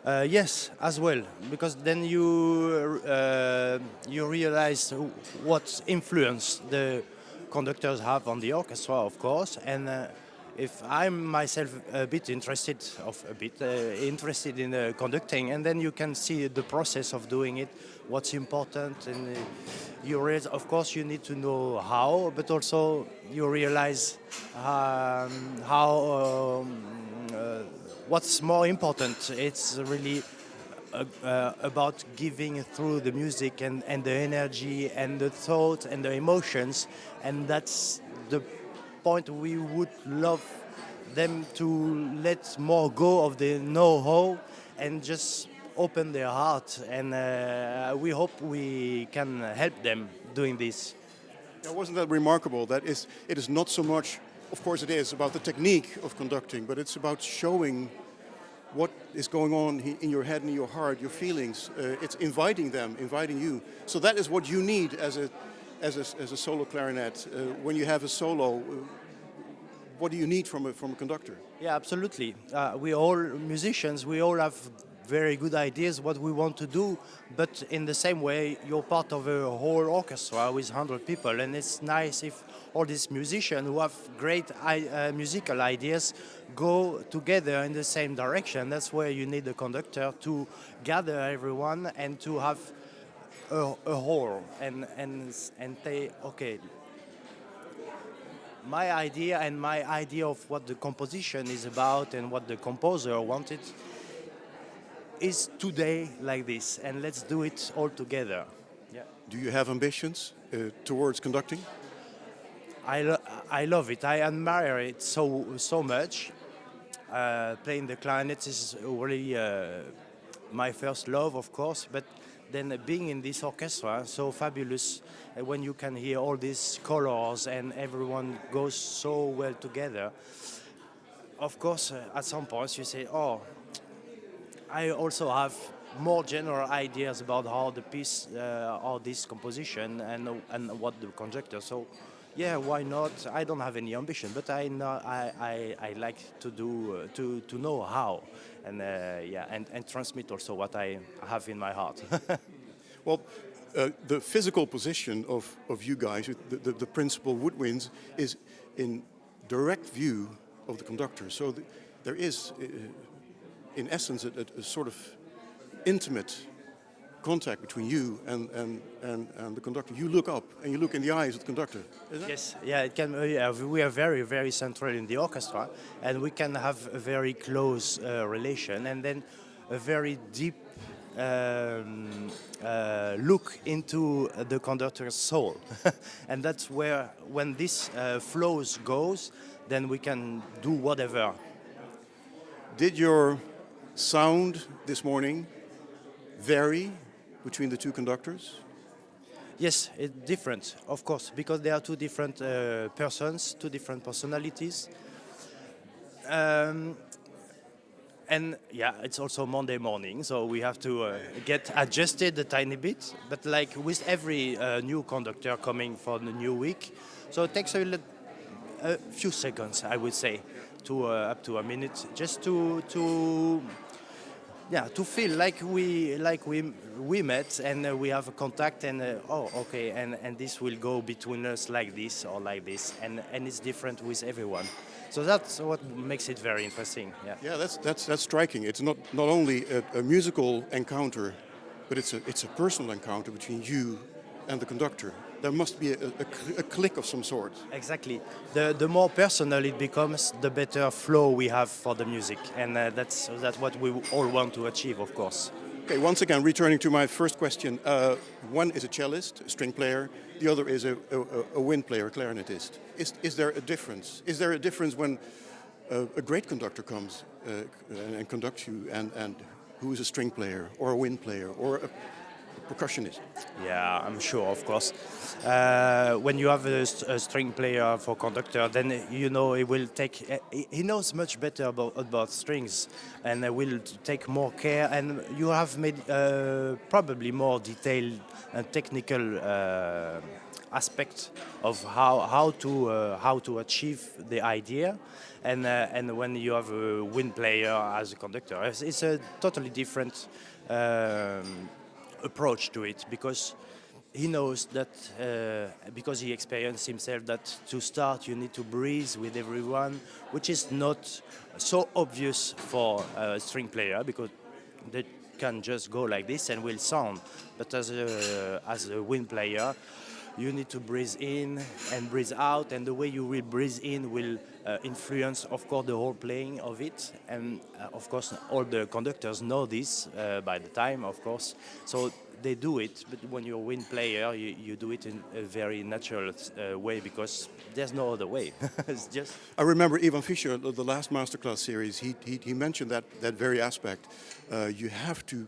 yes, as well, because then you realize what influence the conductors have on the orchestra, of course, and if I'm myself a bit interested in conducting, and then you can see the process of doing it, what's important, and you realize, of course, you need to know how, but also you realize what's more important. It's really about giving through the music and the energy and the thought and the emotions, and that's the point. We would love them to let more go of the know-how and just open their heart, and we hope we can help them doing this. Yeah, wasn't that remarkable? It is not so much, of course it is, about the technique of conducting, but it's about showing what is going on in your head and in your heart, your feelings. It's inviting them, inviting you. So that is what you need as a solo clarinet. When you have a solo, what do you need from a conductor? Yeah, absolutely. We all musicians, we all have very good ideas what we want to do, but in the same way, you're part of a whole orchestra with 100 people, and it's nice if all these musicians who have great musical ideas go together in the same direction. That's where you need a conductor to gather everyone and to have a whole and say, okay, my idea of what the composition is about and what the composer wanted is today like this, and let's do it all together. Yeah. Do you have ambitions towards conducting? I love it. I admire it so much. Playing the clarinet is really my first love, of course, but then being in this orchestra, so fabulous, when you can hear all these colors and everyone goes so well together. Of course, at some point you say, oh, I also have more general ideas about how the piece, how this composition, and what the conductor. So, yeah, why not? I don't have any ambition, but I like to do to know how, and and transmit also what I have in my heart. Well, the physical position of you guys, the principal woodwinds, is in direct view of the conductor. So there is, in essence, a sort of intimate contact between you and the conductor. You look up and you look in the eyes of the conductor. Yes, yeah, it can. We are very, very central in the orchestra, and we can have a very close relation, and then a very deep look into the conductor's soul. And that's where, when this flows goes, then we can do whatever. Did your sound this morning vary between the two conductors? Yes, it's different, of course, because they are two different persons, two different personalities. And yeah, it's also Monday morning, so we have to get adjusted a tiny bit. But like with every new conductor coming for the new week, so it takes a few seconds, I would say, to up to a minute, just to yeah, to feel like we met and we have a contact and oh, okay, and this will go between us like this or like this, and it's different with everyone. So that's what makes it very interesting. Yeah. Yeah, that's striking. It's not only a musical encounter, but it's a personal encounter between you and the conductor. There must be a click of some sort. Exactly. The more personal it becomes, the better flow we have for the music, and that's what we all want to achieve, of course. Okay, once again, returning to my first question. One is a cellist, a string player. The other is a wind player, a clarinetist. Is there a difference? Is there a difference when a great conductor comes and conducts you, and who is a string player, or a wind player, or a percussionist? Yeah, I'm sure, of course. When you have a string player for conductor, then you know he will take. He knows much better about strings, and will take more care. And you have made probably more detailed and technical aspect of how to achieve the idea. And when you have a wind player as a conductor, it's a totally different approach to it, because he knows that, because he experienced himself, that to start you need to breathe with everyone, which is not so obvious for a string player, because they can just go like this and will sound. But as a wind player, you need to breathe in and breathe out, and the way you will breathe in will influence, of course, the whole playing of it. And of course, all the conductors know this by the time, of course. So they do it, but when you're a wind player, you do it in a very natural way, because there's no other way. It's just. I remember Ivan Fischer, the last masterclass series. He mentioned that very aspect. You have to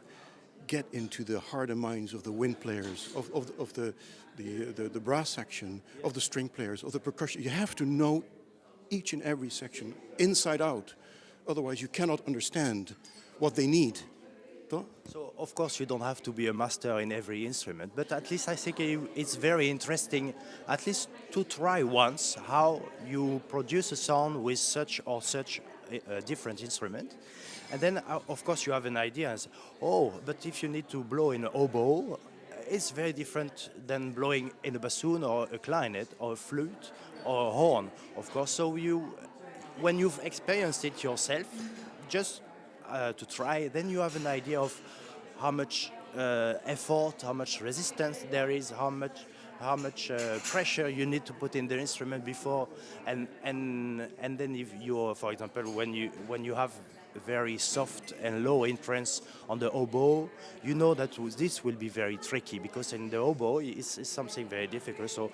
get into the heart and minds of the wind players, of the brass section, of the string players, of the percussion. You have to know each and every section inside out. Otherwise, you cannot understand what they need. So, of course, you don't have to be a master in every instrument, but at least I think it's very interesting, at least to try once how you produce a sound with such or such a different instrument. And then, of course, you have an idea and say, oh, but if you need to blow in an oboe, it's very different than blowing in a bassoon or a clarinet or a flute or a horn, of course. So when you've experienced it yourself, just to try, then you have an idea of how much effort, how much resistance there is, how much pressure you need to put in the instrument before, and then if you're, for example, when you have very soft and low entrance on the oboe, you know that this will be very tricky, because in the oboe it's something very difficult. So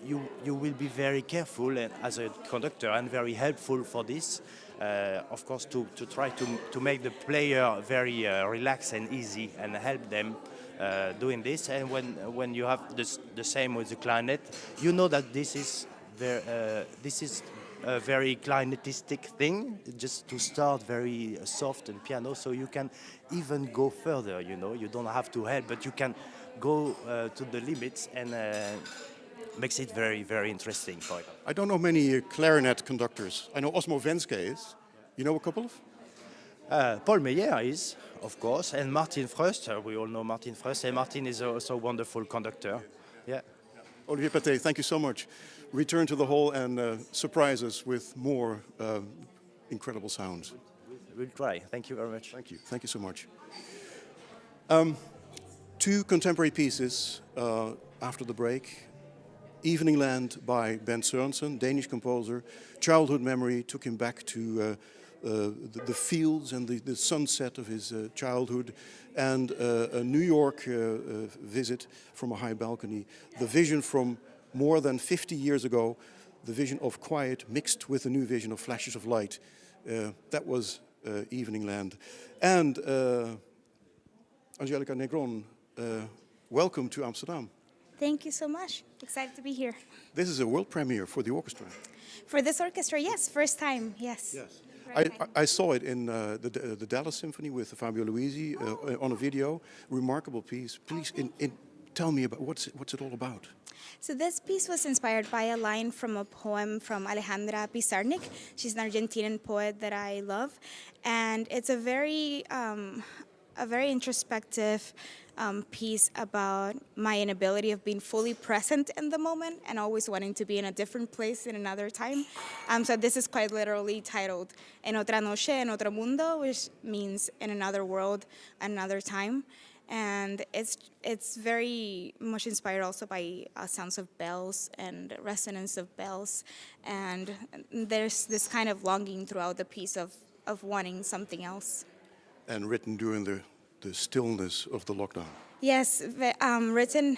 you will be very careful and, as a conductor, and very helpful for this. Of course, to try to make the player very relaxed and easy, and help them doing this. And when you have the same with the clarinet, you know that this is a very clarinetistic thing, just to start very soft and piano, so you can even go further, you know. You don't have to help, but you can go to the limits, and makes it very, very interesting for you. I don't know many clarinet conductors. I know Osmo Venske is. You know a couple of? Paul Meyer is, of course, and Martin Fröst. We all know Martin Fröst, and Martin is also a wonderful conductor. Yeah. Olivier Patey, thank you so much. Return to the hall and surprise us with more incredible sounds. We'll try. Thank you very much. Thank you. Thank you so much. Two contemporary pieces after the break. Evening Land by Ben Sørensen, Danish composer. Childhood memory took him back to the fields and the sunset of his childhood, and a New York visit from a high balcony. The vision from more than 50 years ago, the vision of quiet mixed with a new vision of flashes of light. That was Evening Land. And Angelica Negrón, welcome to Amsterdam. Thank you so much. Excited to be here. This is a world premiere for the orchestra. For this orchestra, yes, first time, yes. Yes. Very I saw it in the Dallas Symphony with Fabio Luisi on a video. Remarkable piece. Please, in tell me about what's it all about? So this piece was inspired by a line from a poem from Alejandra Pizarnik. She's an Argentinian poet that I love, and it's a very introspective piece about my inability of being fully present in the moment and always wanting to be in a different place in another time. So this is quite literally titled En otra noche, otro mundo, which means in another world, another time. And it's very much inspired also by sounds of bells and resonance of bells. And there's this kind of longing throughout the piece of wanting something else. And written during the stillness of the lockdown. Yes, written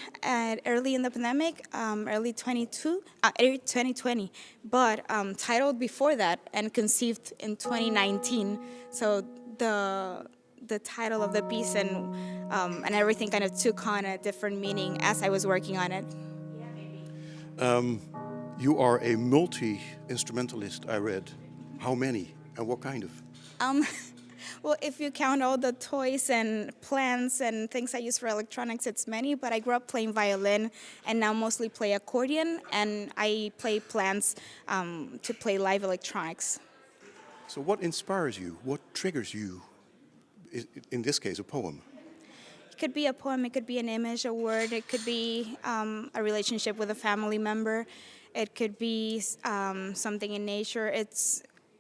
early in the pandemic, early 2020, but titled before that and conceived in 2019. So the title of the piece and everything kind of took on a different meaning as I was working on it. You are a multi-instrumentalist, I read. How many and what kind of? Well, if you count all the toys and plants and things I use for electronics, it's many, but I grew up playing violin and now mostly play accordion, and I play plants to play live electronics. So what inspires you? What triggers you? In this case, a poem. It could be a poem, it could be an image, a word, it could be a relationship with a family member, it could be something in nature,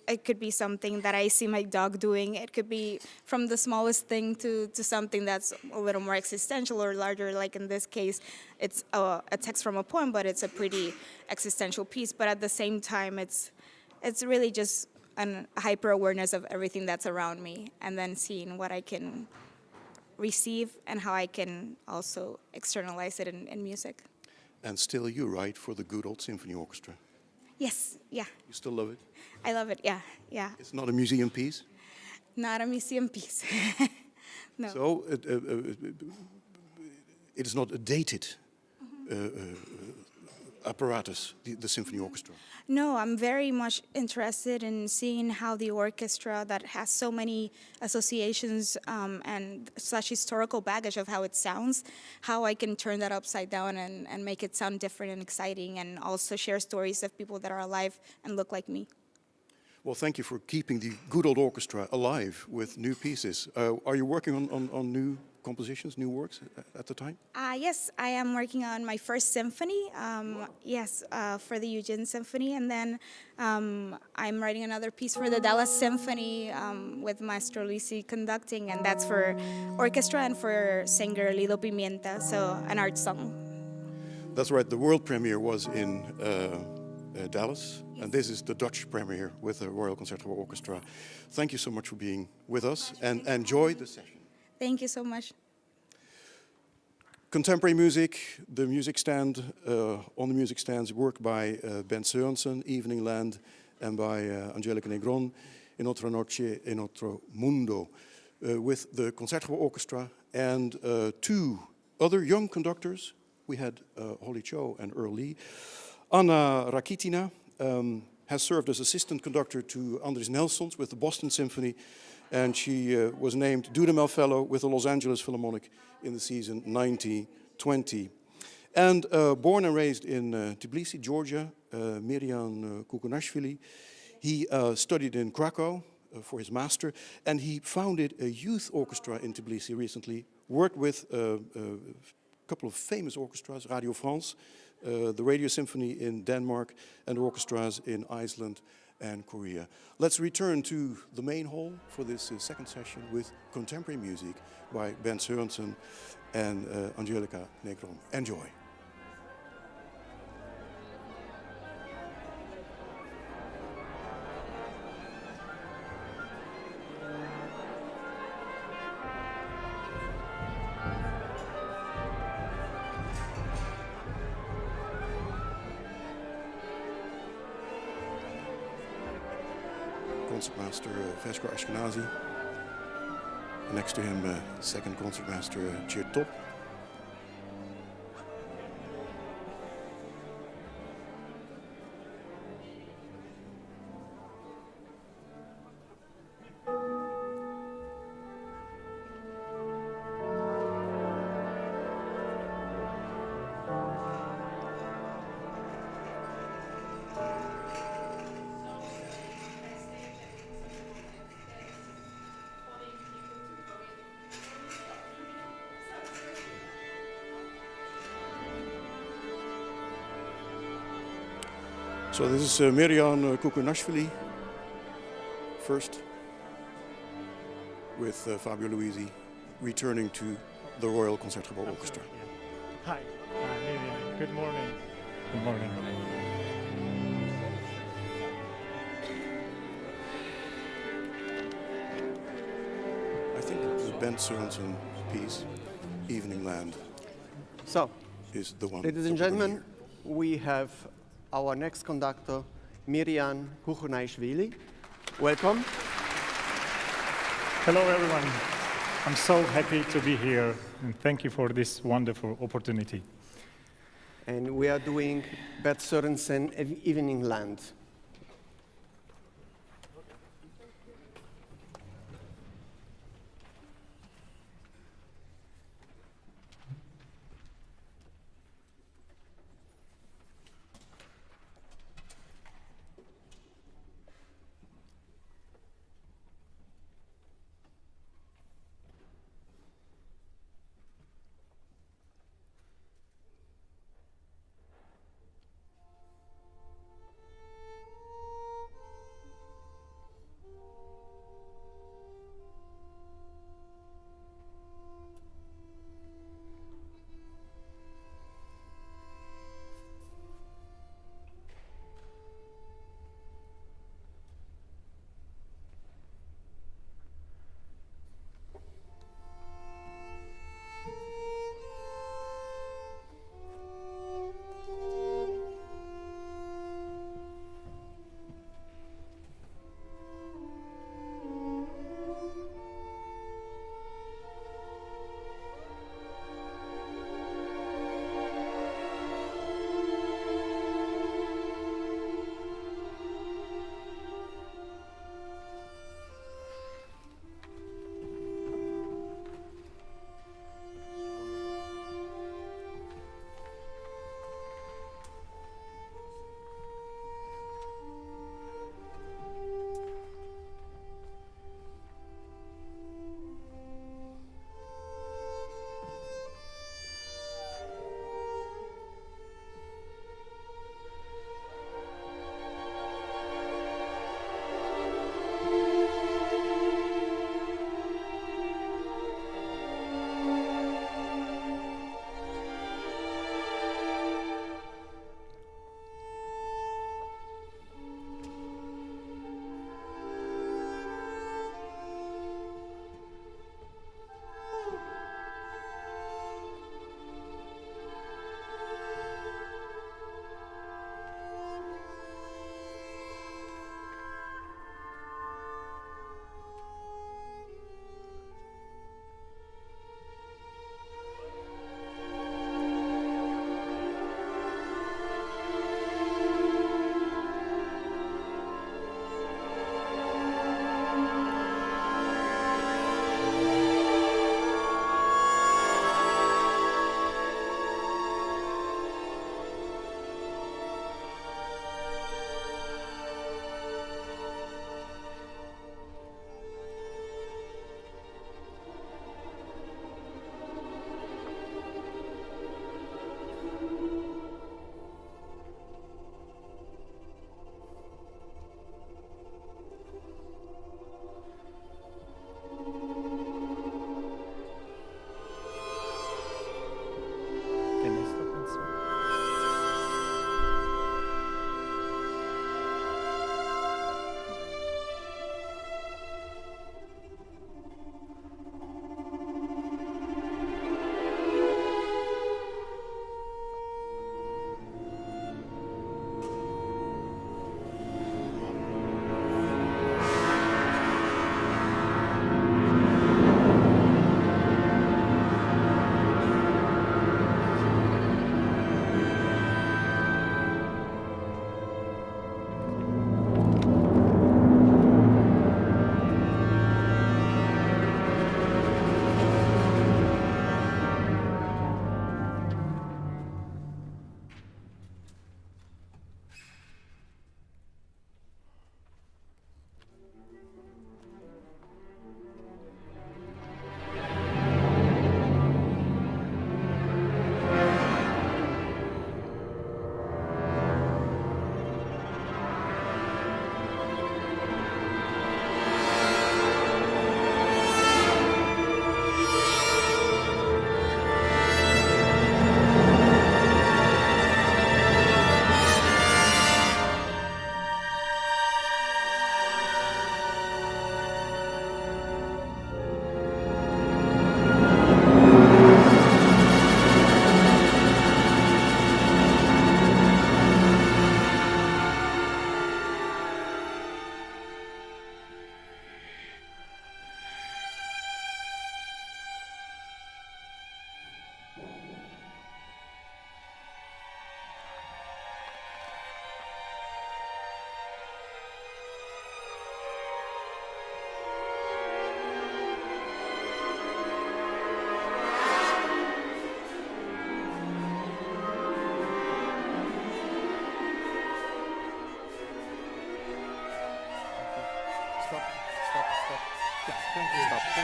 it could be something that I see my dog doing, it could be from the smallest thing to something that's a little more existential or larger, like in this case, it's a text from a poem, but it's a pretty existential piece, but at the same time, it's really just a hyper-awareness of everything that's around me, and then seeing what I can receive and how I can also externalize it in music. And still you write for the good old symphony orchestra. Yes, yeah. You still love it? I love it, yeah. It's not a museum piece? Not a museum piece. No. So it is not a dated apparatus, the symphony orchestra. No, I'm very much interested in seeing how the orchestra that has so many associations and such historical baggage of how it sounds, how I can turn that upside down and make it sound different and exciting, and also share stories of people that are alive and look like me. Well, thank you for keeping the good old orchestra alive with new pieces. Are you working on new compositions, new works at the time? Yes, I am working on my first symphony, for the Eugene Symphony, and then I'm writing another piece for the Dallas Symphony with Maestro Luisi conducting, and that's for orchestra and for singer Lido Pimienta, so an art song. That's right, the world premiere was in Dallas, and this is the Dutch premiere with the Royal Concertgebouw Orchestra. Thank you so much for being with us, and enjoy the session. Thank you so much. Contemporary music, the music stand, on the music stands, work by Ben Sørensen, Evening Land, and by Angelica Negrón, in otra noche, otro mundo, with the Concertgebouw Orchestra and two other young conductors. We had Choe and Earl Lee. Anna Rakitina has served as assistant conductor to Andris Nelsons with the Boston Symphony, and she was named Dudamel Fellow with the Los Angeles Philharmonic in the season 1920. And born and raised in Tbilisi, Georgia, Mirian Khukhunaishvili, he studied in Krakow for his master, and he founded a youth orchestra in Tbilisi recently, worked with a couple of famous orchestras, Radio France, the Radio Symphony in Denmark, and orchestras in Iceland and Korea. Let's return to the main hall for this second session with contemporary music by Ben Sørensen and Angelica Negrón. Enjoy. Concertmaster Vesco Ashkenazi. Next to him, second concertmaster Choe. So this is Mirian Khukhunaishvili first, with Fabio Luisi returning to the Royal Concertgebouw Orchestra. Hi, Mirian. Good morning. Good morning. I think the Ben Sørensen piece, Evening Land, So, is the one. ladies that and we're gonna gentlemen, we have our next conductor, Mirian Khukhunaishvili. Welcome. Hello, everyone. I'm so happy to be here, and thank you for this wonderful opportunity. And we are doing Bert Sørensen Evening Land.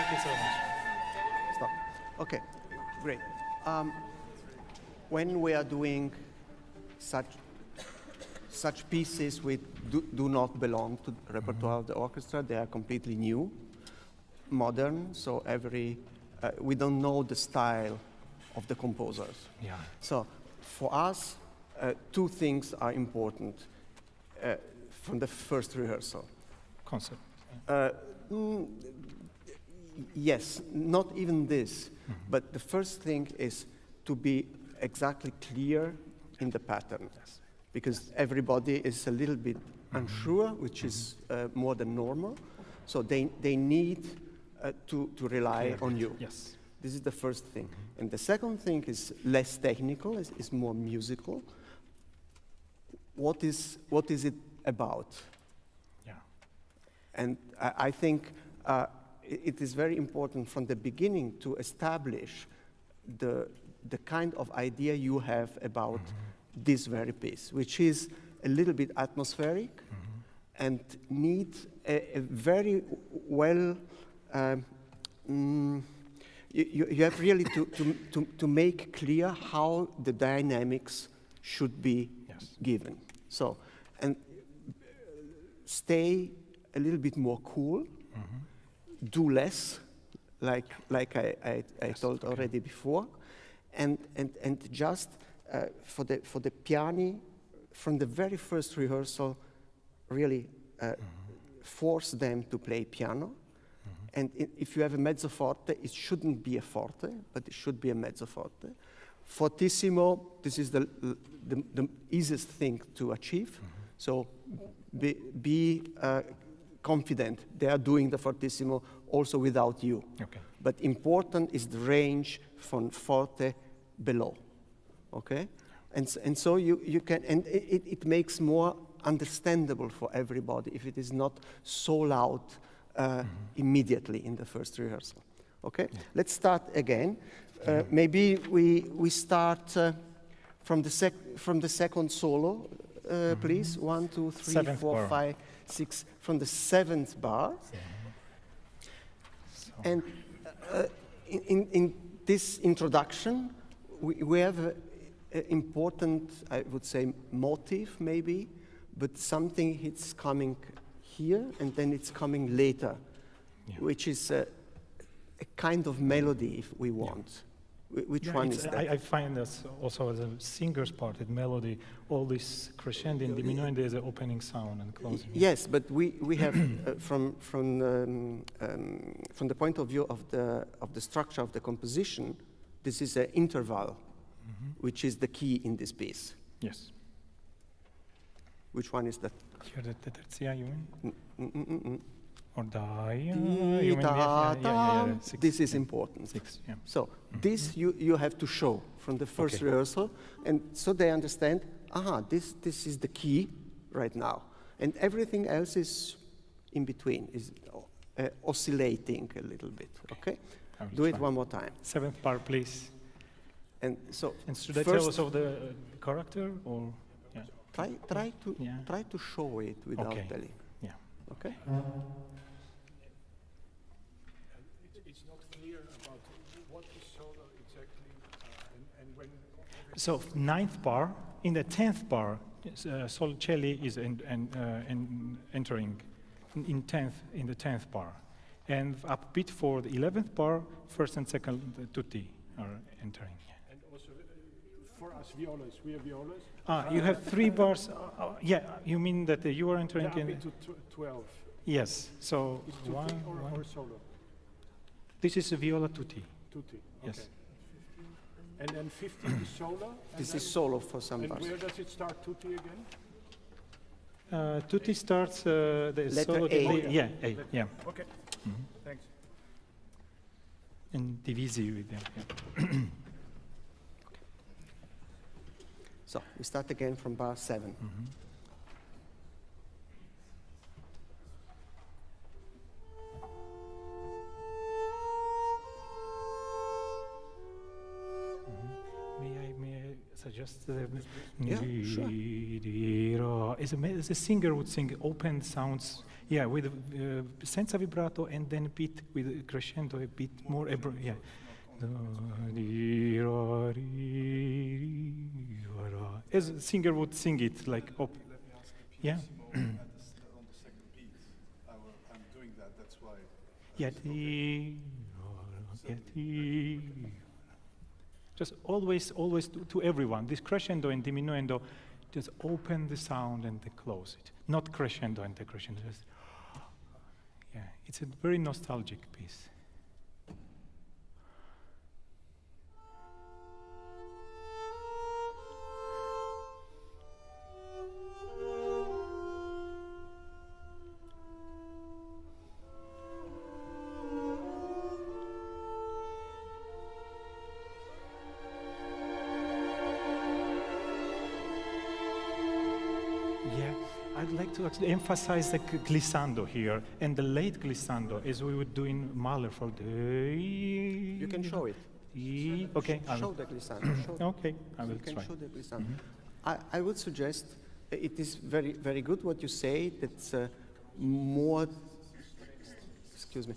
Thank you so much. Stop. Okay, great. When we are doing such pieces which do not belong to the repertoire of the orchestra, they are completely new, modern, so we don't know the style of the composers. Yeah. So for us, two things are important from the first rehearsal. Concert. Yes, not even this, but the first thing is to be exactly clear in the pattern, because everybody is a little bit unsure, which is more than normal, so they need to rely on you. Yes. This is the first thing. And the second thing is less technical, is more musical. What is it about? Yeah. And I think it is very important from the beginning to establish the kind of idea you have about this very piece, which is a little bit atmospheric and needs a very well. You have really to make clear how the dynamics should be given. So, and stay a little bit more cool, do less, like I told already before, and just for the piani, from the very first rehearsal, really force them to play piano. And if you have a mezzo forte, it shouldn't be a forte, but it should be a mezzo forte. Fortissimo, this is the easiest thing to achieve. So be confident. They are doing the fortissimo also without you. Okay. But important is the range from forte below. Okay? And so you can, and it makes more understandable for everybody if it is not so loud immediately in the first rehearsal. Okay? Yeah. Let's start again. Maybe we start from the second solo, please. 1, 2, 3, Seventh 4, bar. 5, 6. From the 7th bar. So. And in this introduction, we have an important, I would say, motif maybe, but something it's coming here and then it's coming later, which is a kind of melody if we want. Which one is that? I find that also as a singer's part, in melody, all this crescendo and diminuendo is the opening sound and closing. Yes, but we have from the point of view of the structure of the composition, this is an interval, which is the key in this piece. Yes. Which one is that? Here the tertia, you mean? Or da, Di, da, da. This is important. 6, yeah. So this you have to show from the first rehearsal, and so they understand, this is the key right now. And everything else is in between, is oscillating a little bit, okay? Do it one more time. 7th bar, please. And so And should I tell us of the character, or? Yeah. Try to show it without telling. Yeah. Okay? It's not clear about what is solo exactly, and when. So 9th bar, in the 10th bar, solo cello is entering in the 10th bar, and upbeat for the 11th bar, first and second tutti are entering. And also for us violas, we are violas. You have 3 bars. Yeah, you mean that you are entering Yeah, in? to 12. Yes. So Is tutti one. or solo? This is a viola tutti. Tutti. Yes. Okay. And then 15 is solo. This is solo for some And bars. where does it start tutti again? Tutti starts the Letter solo. A. Yeah, A. Yeah. Okay. Thanks. And divisi with them. Yeah. So we start again from bar 7. May I suggest just Yeah, sure. As a singer would sing open sounds, yeah, with senza vibrato and then a bit with crescendo, a bit more, yeah. As a singer would sing it like op. Yeah. On the second piece, I'm doing that. That's why. Just always to everyone. This crescendo and diminuendo, just open the sound and then close it. Not crescendo and decrescendo. Just, yeah, it's a very nostalgic piece. I'd like to actually emphasize the glissando here, and the late glissando, as we would do in Mahler for the... You can show it. Okay. Show the glissando. Okay, I will You try. can show the glissando. I would suggest, it is very, very good what you say, that's more, excuse me,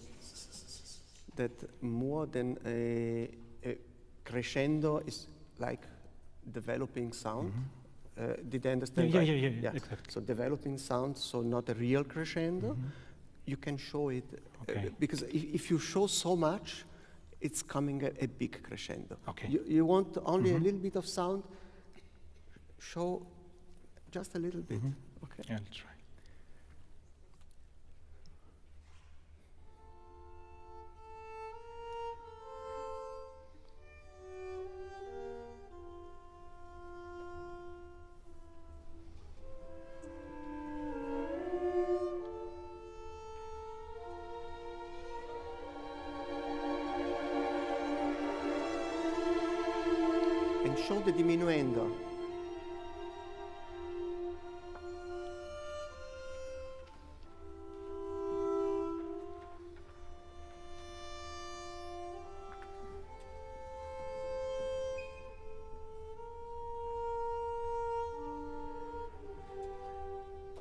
that more than a crescendo is like developing sound. Did I understand right? Yeah, exactly. So developing sound, so not a real crescendo. You can show it, Okay. because if you show so much, it's coming a big crescendo. Okay. You want only a little bit of sound, show just a little bit. Okay. Yeah, I'll try. And show the diminuendo.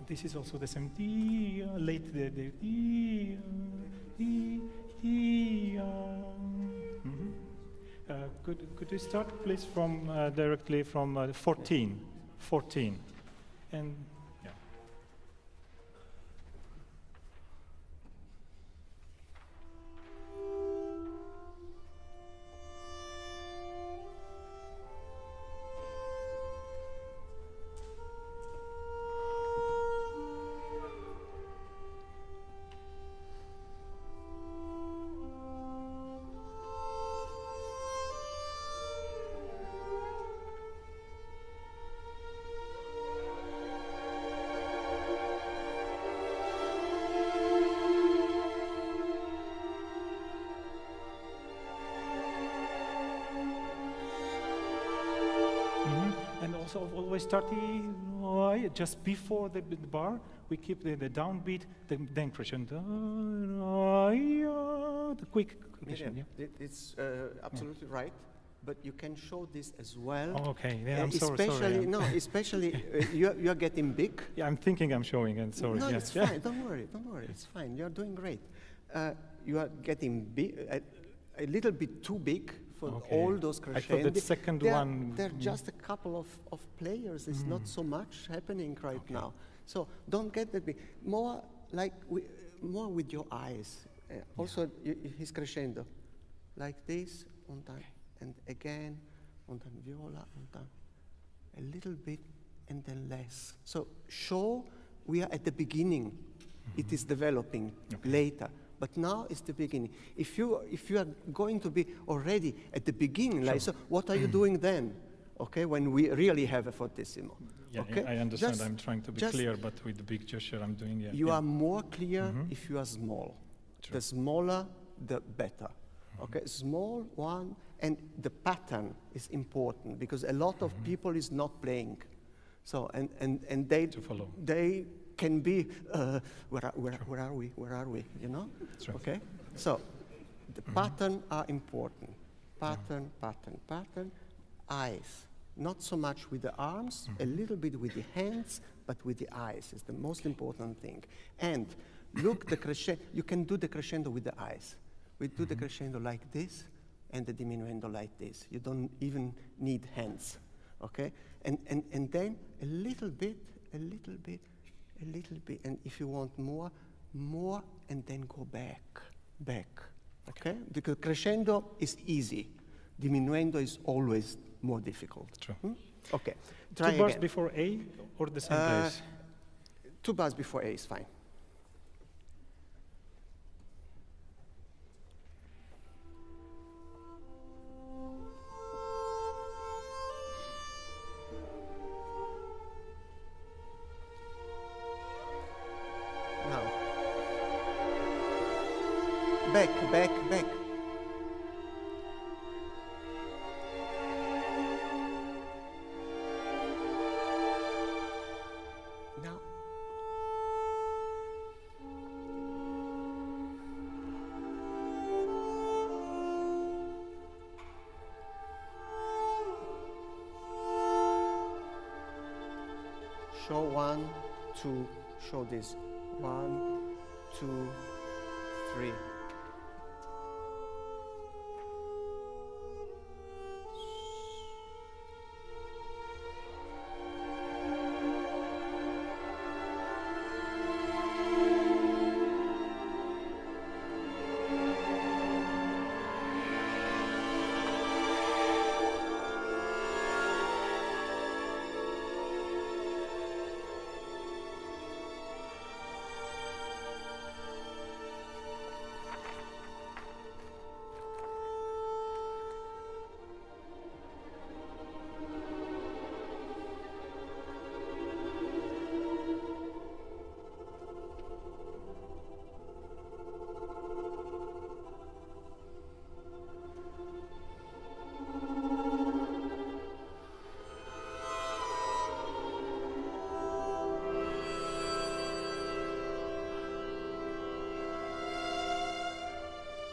This is also the same late the Could you start please from directly from 14, and yeah. And also always starting just before the bar, we keep the downbeat, then crescendo, the quick crescendo. Miriam, it's absolutely right, but you can show this as well. Oh, okay, yeah, I'm especially, sorry. No, especially you're getting big. Yeah, I'm thinking I'm showing, and sorry. No, yeah. it's fine. Don't worry. It's fine. You're doing great. You are getting big, a little bit too big for all those crescendi. I thought the second one. There are just a couple of players. It's not so much happening right now. So don't get that big. More like more with your eyes. Also, his crescendo, like this, und dann, and again, und dann viola, und dann a little bit, and then less. So show we are at the beginning. It is developing later. But now is the beginning. If you are going to be already at the beginning, like so, what are you doing then? Okay, when we really have a fortissimo. Yeah, okay? I understand. I'm trying to be clear, but with the big gesture I'm doing, You are more clear if you are small. True. The smaller, the better. Okay, small one, and the pattern is important because a lot of people is not playing. So and they To follow. They can be where are we? You know? True. Okay. So the pattern are important. Pattern. Eyes. not so much with the arms, a little bit with the hands, but with the eyes is the most important thing. And look, the crescendo, you can do the crescendo with the eyes. We do the crescendo like this, and the diminuendo like this. You don't even need hands, okay? And then a little bit, a little bit, a little bit, and if you want more, more, and then go back, okay? Because crescendo is easy. Diminuendo is always more difficult. True. Okay, try 2 bars again. before A or the same place? 2 bars before A is fine. Now, back. Now, show 1, 2, show this. 1, 2, 3.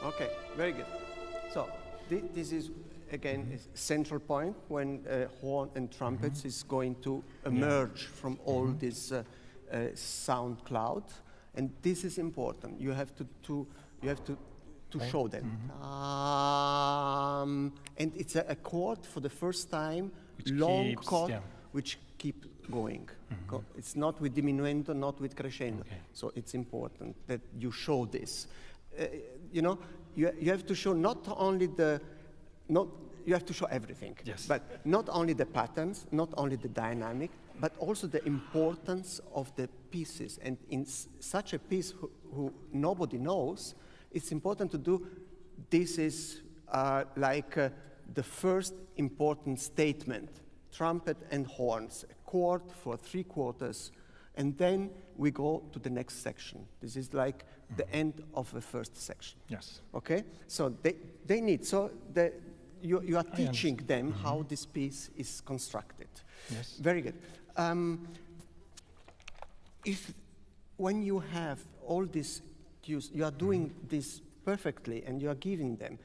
Okay, very good. So this is, again, a central point when horn and trumpets is going to emerge from all this sound cloud. And this is important. You have to show them. And it's a chord for the first time, Which long keeps, chord, yeah. which keep going. It's not with diminuendo, not with crescendo. Okay. So it's important that you show this. You know, you have to show not only you have to show everything. Yes. But not only the patterns, not only the dynamic, but also the importance of the pieces. And in such a piece who nobody knows, it's important to do, this is the first important statement, trumpet and horns, a chord for 3/4, and then we go to the next section. This is like the end of the first section. Yes. Okay? So they need, you are teaching them how this piece is constructed. Yes. Very good. When you have all these cues, you are doing this perfectly and you are giving them,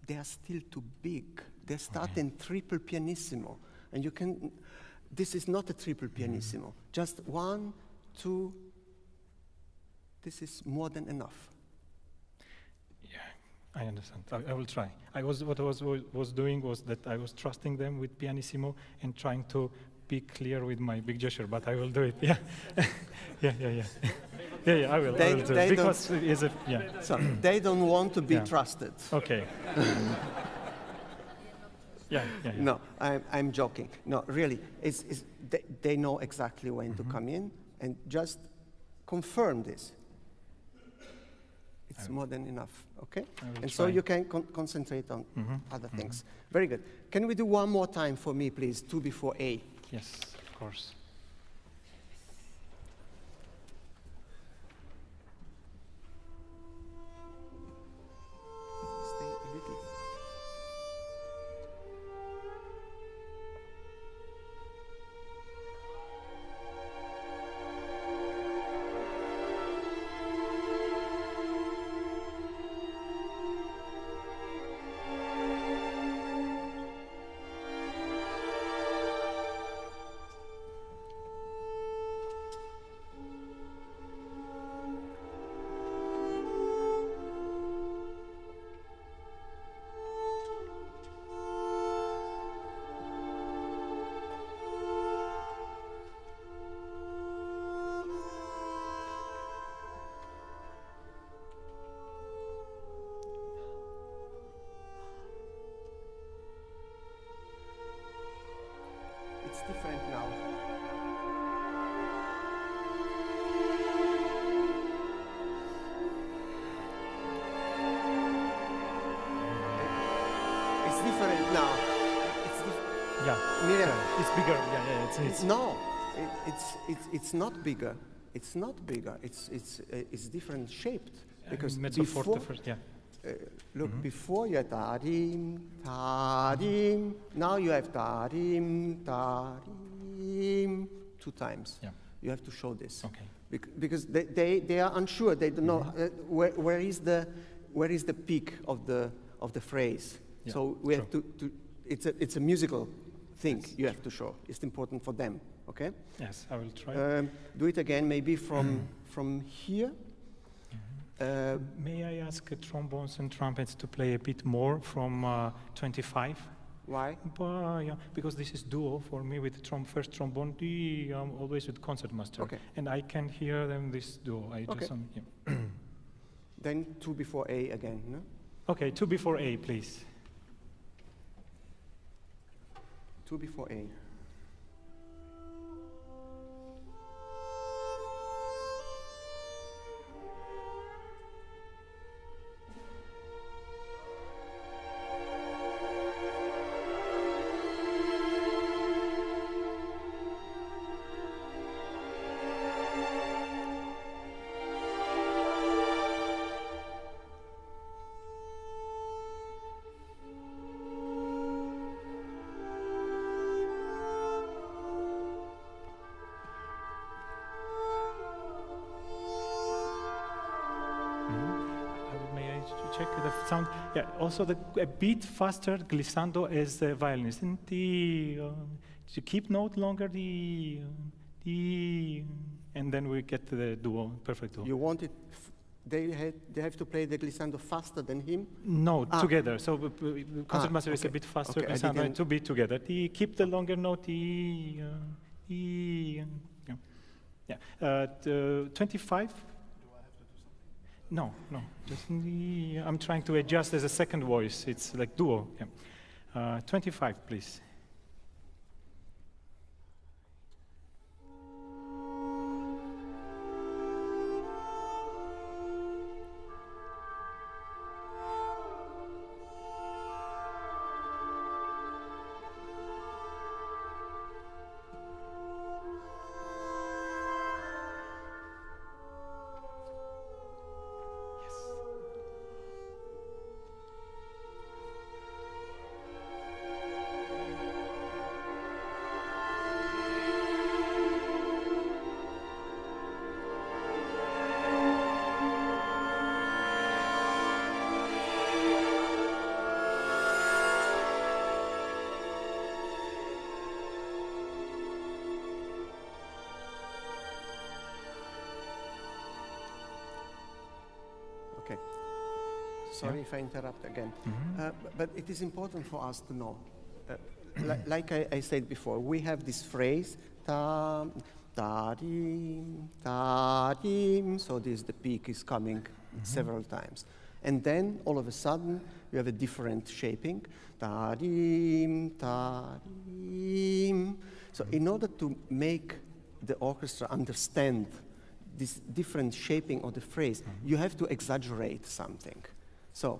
they are still too big. They start in triple pianissimo. And you can, this is not a triple pianissimo. Just 1, 2, this is more than enough. Yeah, I understand. I will try. What I was doing was that I was trusting them with pianissimo and trying to be clear with my big gesture, but I will do it. Yeah, yeah. I will do it because it is a So they don't want to be Yeah. trusted. Okay. Yeah. No, I'm joking. No, really, they know exactly when to come in, and just confirm this. It's more than enough, okay? And so try. you can concentrate on other things. Very good. Can we do one more time for me, please? 2 before A. Yes, of course. Stay a little. No, it's not bigger. It's not bigger. It's different shaped because mezzo forte before, first, yeah. look, before you had ta-dim, ta-dim. Now you have ta-dim, ta-dim 2 times. Yeah. You have to show this. Okay. Because they are unsure. They don't know where is the peak of the phrase. Yeah, so we have to it's a musical thing you have to show. It's important for them. Okay. Yes, I will try. Do it again, maybe from here. May I ask trombones and trumpets to play a bit more from 25? Why? Yeah, because this is duo for me with first trombone, always with concertmaster. Okay. And I can hear them this duo. I Okay. do some. Yeah. Then 2 before A again. No? Okay, 2 before A, please. 2 before A. Check the sound. Yeah, also a bit faster glissando as the violinist. And to keep note longer, and then we get to the duo, perfect duo. You want it? They have to play the glissando faster than him. No, together. So concertmaster is a bit faster. Okay, Glissando and to be together. Keep the longer note. Yeah. 25. No. Just I'm trying to adjust as a second voice. It's like duo. Yeah. 25, please. Okay. Sorry if I interrupt again. But it is important for us to know. Like I said before, we have this phrase, ta, da-dim, da-dim. So the peak is coming several times. And then, all of a sudden, you have a different shaping. Da-dim, da-dim. So in order to make the orchestra understand this different shaping of the phrase, you have to exaggerate something. So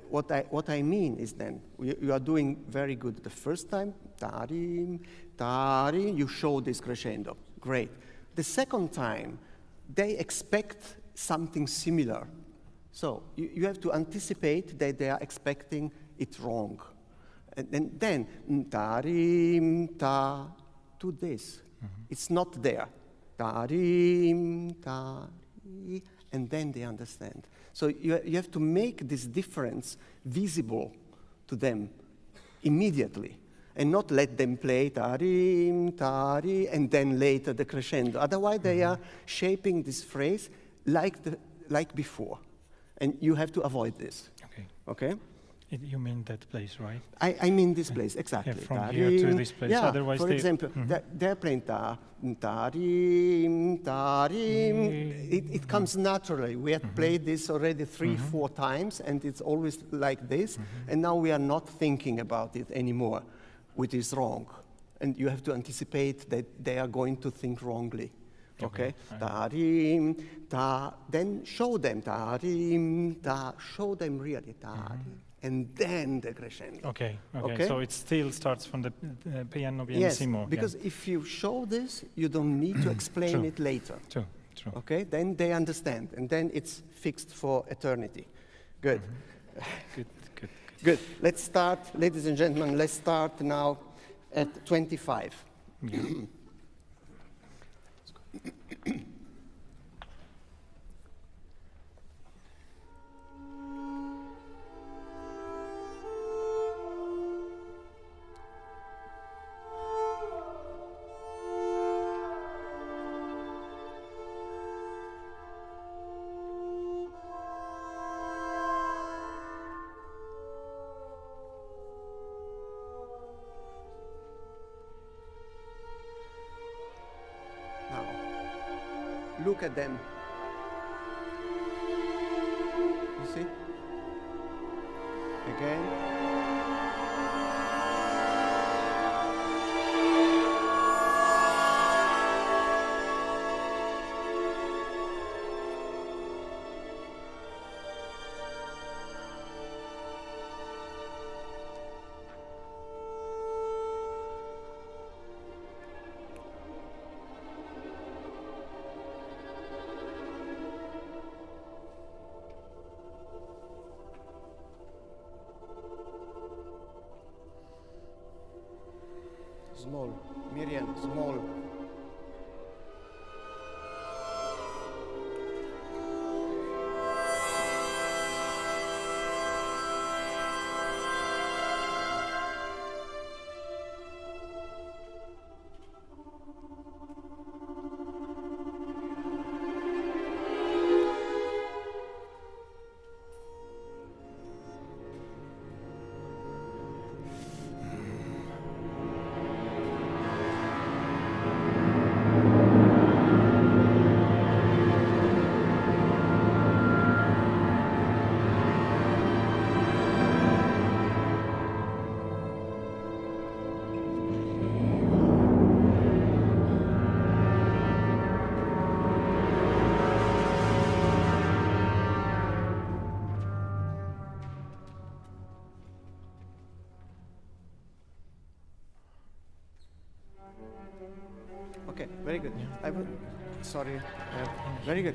what I mean is then, you are doing very good the first time, da-dim, da-dim, you show this crescendo, great. The second time, they expect something similar. So you have to anticipate that they are expecting it wrong. And then, da-dim, da, to this. It's not there. Da-dim, da-dim, and then they understand. So you have to make this difference visible to them immediately, and not let them play da-dim, da-dim, and then later the crescendo. Otherwise, they are shaping this phrase like before, and you have to avoid this. Okay? You mean that place, right? I mean this place, exactly. Yeah, from here to this place. Yeah, Otherwise for example, they're playing da-dim, da-dim. It comes naturally. We have played this already 3-4 times, and it's always like this. And now we are not thinking about it anymore, which is wrong. And you have to anticipate that they are going to think wrongly. Okay? Da-dim, da. Then show them da-dim, da. Show them really da-dim. and then the crescendo. Okay. Okay? So it still starts from the piano Yes, pianissimo. because if you show this, you don't need to explain True. it later. True. Okay, then they understand, and then it's fixed for eternity. Good. Good. Good. Let's start, ladies and gentlemen, let's start now at 25. Yeah. Now, look at them. You see? Again. Small. Mirian, small. Okay, very good. I will, sorry, very good.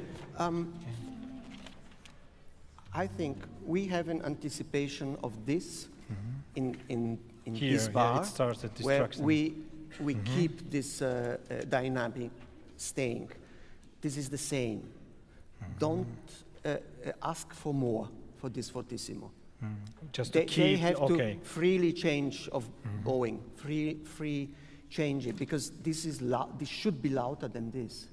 I think we have an anticipation of this in Here, this bar, it starts at where distraction. we keep this dynamic staying. This is the same. Don't ask for more for this fortissimo. Just to They keep. have Okay. to freely change of going, free change it, because this is this should be louder than this.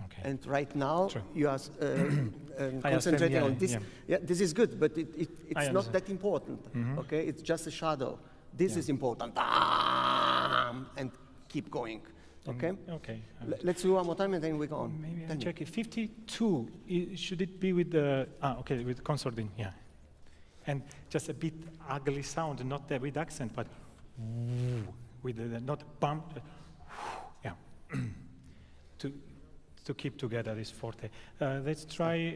Okay. And right now True. you are I concentrating understand, on this. yeah. Yeah, this is good, but it's not understand. that important. Okay, it's just a shadow. This is important. And keep going. Okay. Okay. Let's do one more time and then we go on. Maybe Tell I'll me. check it. 52. Should it be with the okay, with concertin? Yeah. And just a bit ugly sound, not with accent, but with the not bump. Yeah. to keep together this forte. Let's try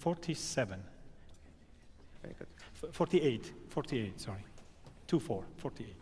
47. Very good. 48, sorry. 2-4, 48.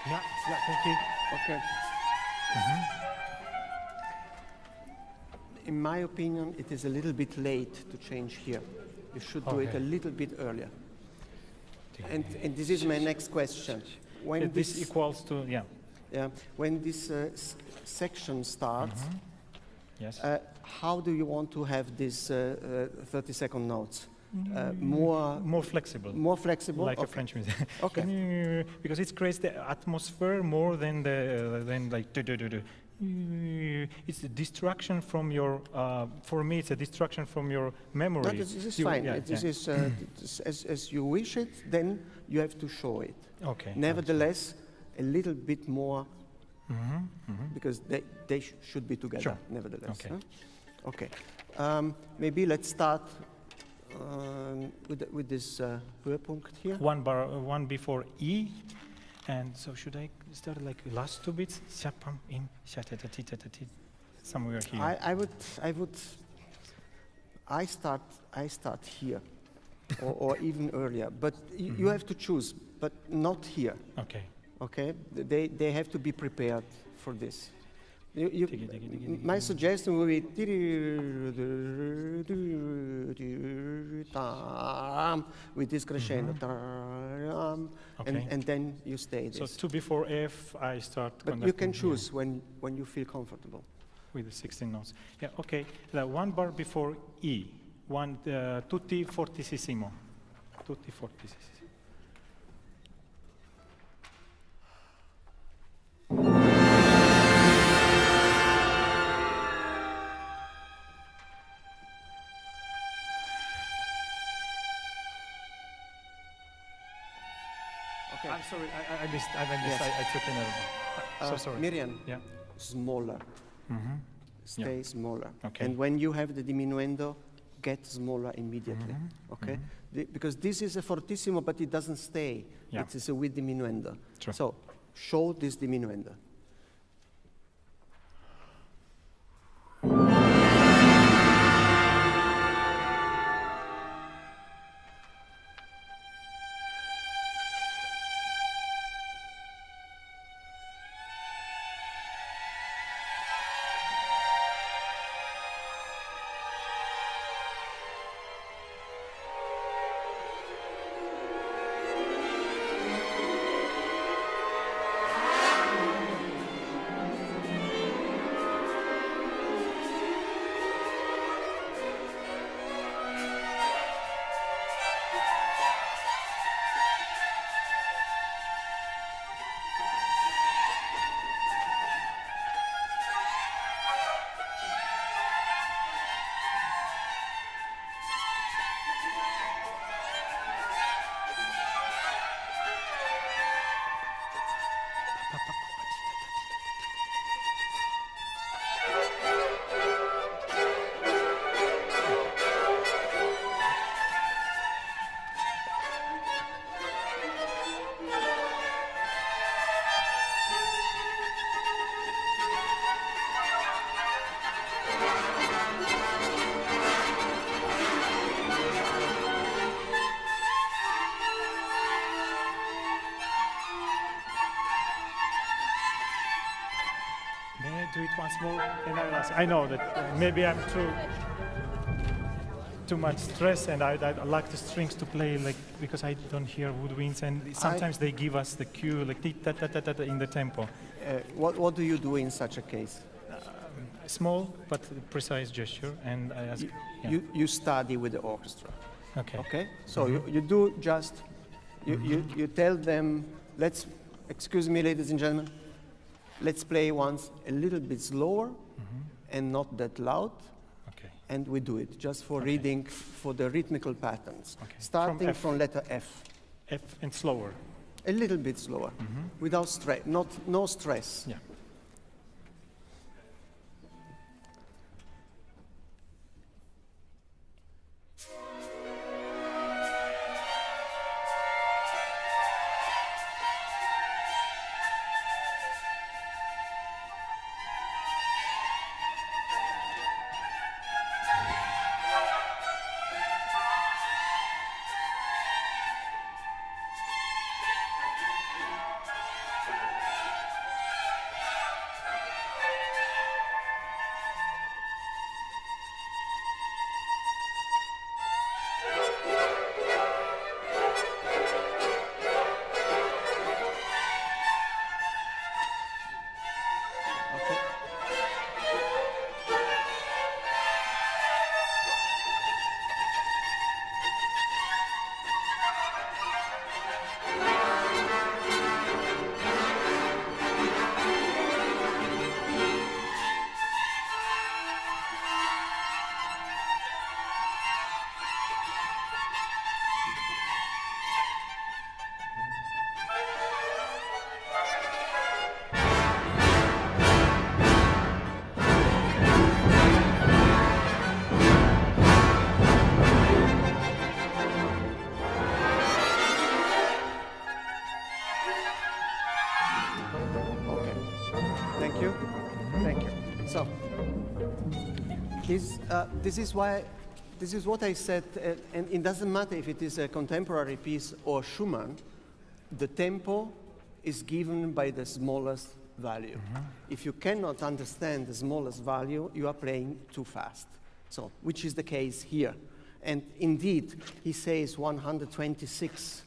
Yeah, thank you. Okay. In my opinion, it is a little bit late to change here. You should do it Okay. a little bit earlier. And this is my next question. When This equals to, yeah. when this section starts, Yes. how do you want to have these 30-second notes? More flexible. more flexible? Like a Okay. French music. Okay. Because it creates the atmosphere more than like do. It's a distraction from your. For me, it's a distraction from your memory. No, this is You- fine. yeah, This yeah. is as you wish it. Then you have to show it. Okay. Nevertheless, a little bit more because they should be together. Sure. Nevertheless. Okay. Huh? Okay. Maybe let's start with this Höhepunkt here. One before E, and so should I start like last two beats? Shapam in shatatatatati, somewhere here. I start here, or even earlier. But you have to choose, but not here. Okay. Okay, they have to be prepared for this. Diggy, diggy, diggy, diggy. My suggestion would be with this crescendo, Okay. and then you stay So this. two before F, I start. But you conducting, can yeah, choose when you feel comfortable. with the 16 notes. Yeah. Okay. The one bar before E. One tutti fortissimo. Tutti fortissimo. Okay. I'm sorry, I missed. Yes. I took another one. So sorry. Miriam, Yeah. smaller. Stay smaller. Okay. And when you have the diminuendo, get smaller immediately. Okay? Because this is a fortissimo, but it doesn't stay. Yeah. It is a with diminuendo. True. So show this diminuendo. May I do it once more? And I know that maybe I'm too much stress, and I like the strings to play like because I don't hear woodwinds, and sometimes they give us the cue like ta ta ta ta ta in the tempo. What do you do in such a case? Small but precise gesture, and I ask. You study with the orchestra. Okay. Okay? So you do just, you tell them, excuse me, ladies and gentlemen, let's play once a little bit slower and not that loud. Okay. And we do it just for reading for the rhythmical patterns. Okay. Starting F. from letter F. F and slower. A little bit slower, without stress, no stress. Yeah. So, this is what I said, and it doesn't matter if it is a contemporary piece or Schumann, the tempo is given by the smallest value. If you cannot understand the smallest value, you are playing too fast. So, which is the case here. And indeed, he says 126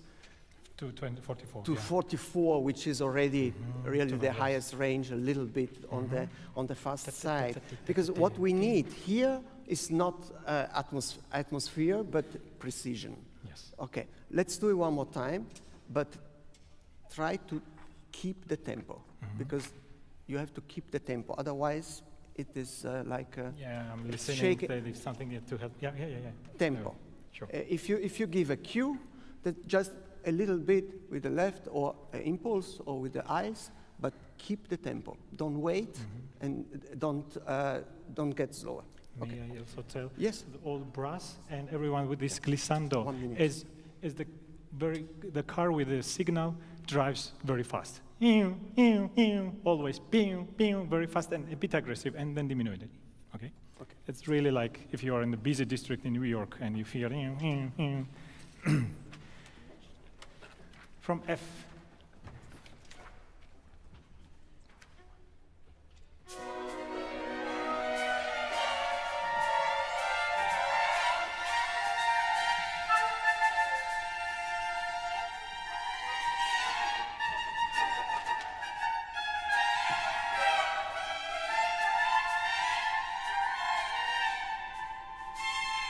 To 44. to yeah. 44, which is already really the highest range, a little bit on the fast side. Because what we need here is not atmosphere, but precision. Yes. Okay, let's do it one more time, but try to keep the tempo, because you have to keep the tempo. Otherwise, it is like Yeah, I'm listening. shake That if something to help. Yeah. tempo. No, sure. If you give a cue, that just a little bit with the left or an impulse or with the eyes, but keep the tempo. Don't wait and don't get slower. May I also tell? Yes. The old brass and everyone with this glissando 1 minute. is the car with the signal drives very fast. Always very fast and a bit aggressive and then diminuted. Okay? Okay. It's really like if you are in the busy district in New York and you feel from F.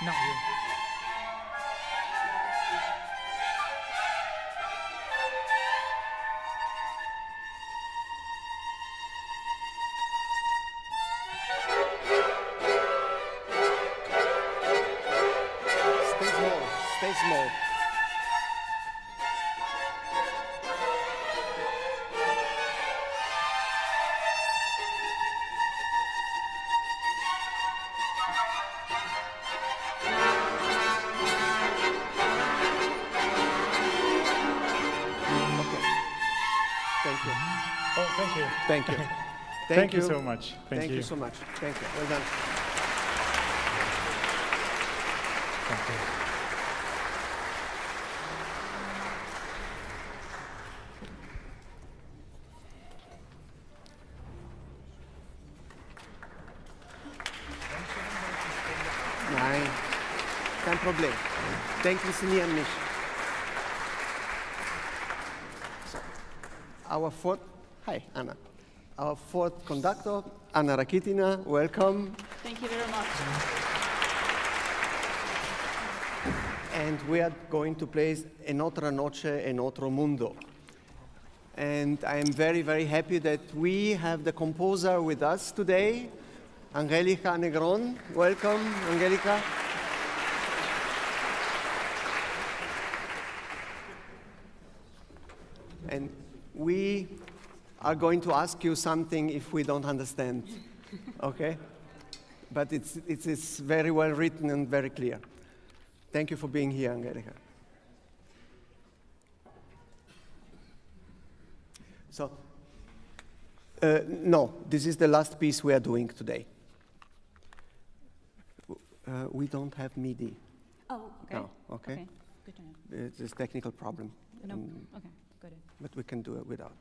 Now you. Stay small. Okay. Thank you. Oh, thank you. Thank you. Thank you so much. Thank you so much. Thank you. Well done. Thank you. Nein, kein Problem. Denken Sie nie an mich. So, our fourth, hi Anna. Our fourth conductor, Anna Rakitina, welcome. Thank you very much. And we are going to play an otra noche and otro mundo. And I am very, very happy that we have the composer with us today, Angelica Negrón. Welcome, Angelica. And we are going to ask you something if we don't understand, okay? But it's very well written and very clear. Thank you for being here, Angelica. So, no, this is the last piece we are doing today. We don't have MIDI. Oh, okay. No, okay? Okay, good to know. It's a technical problem. No, okay, got it. But we can do it without.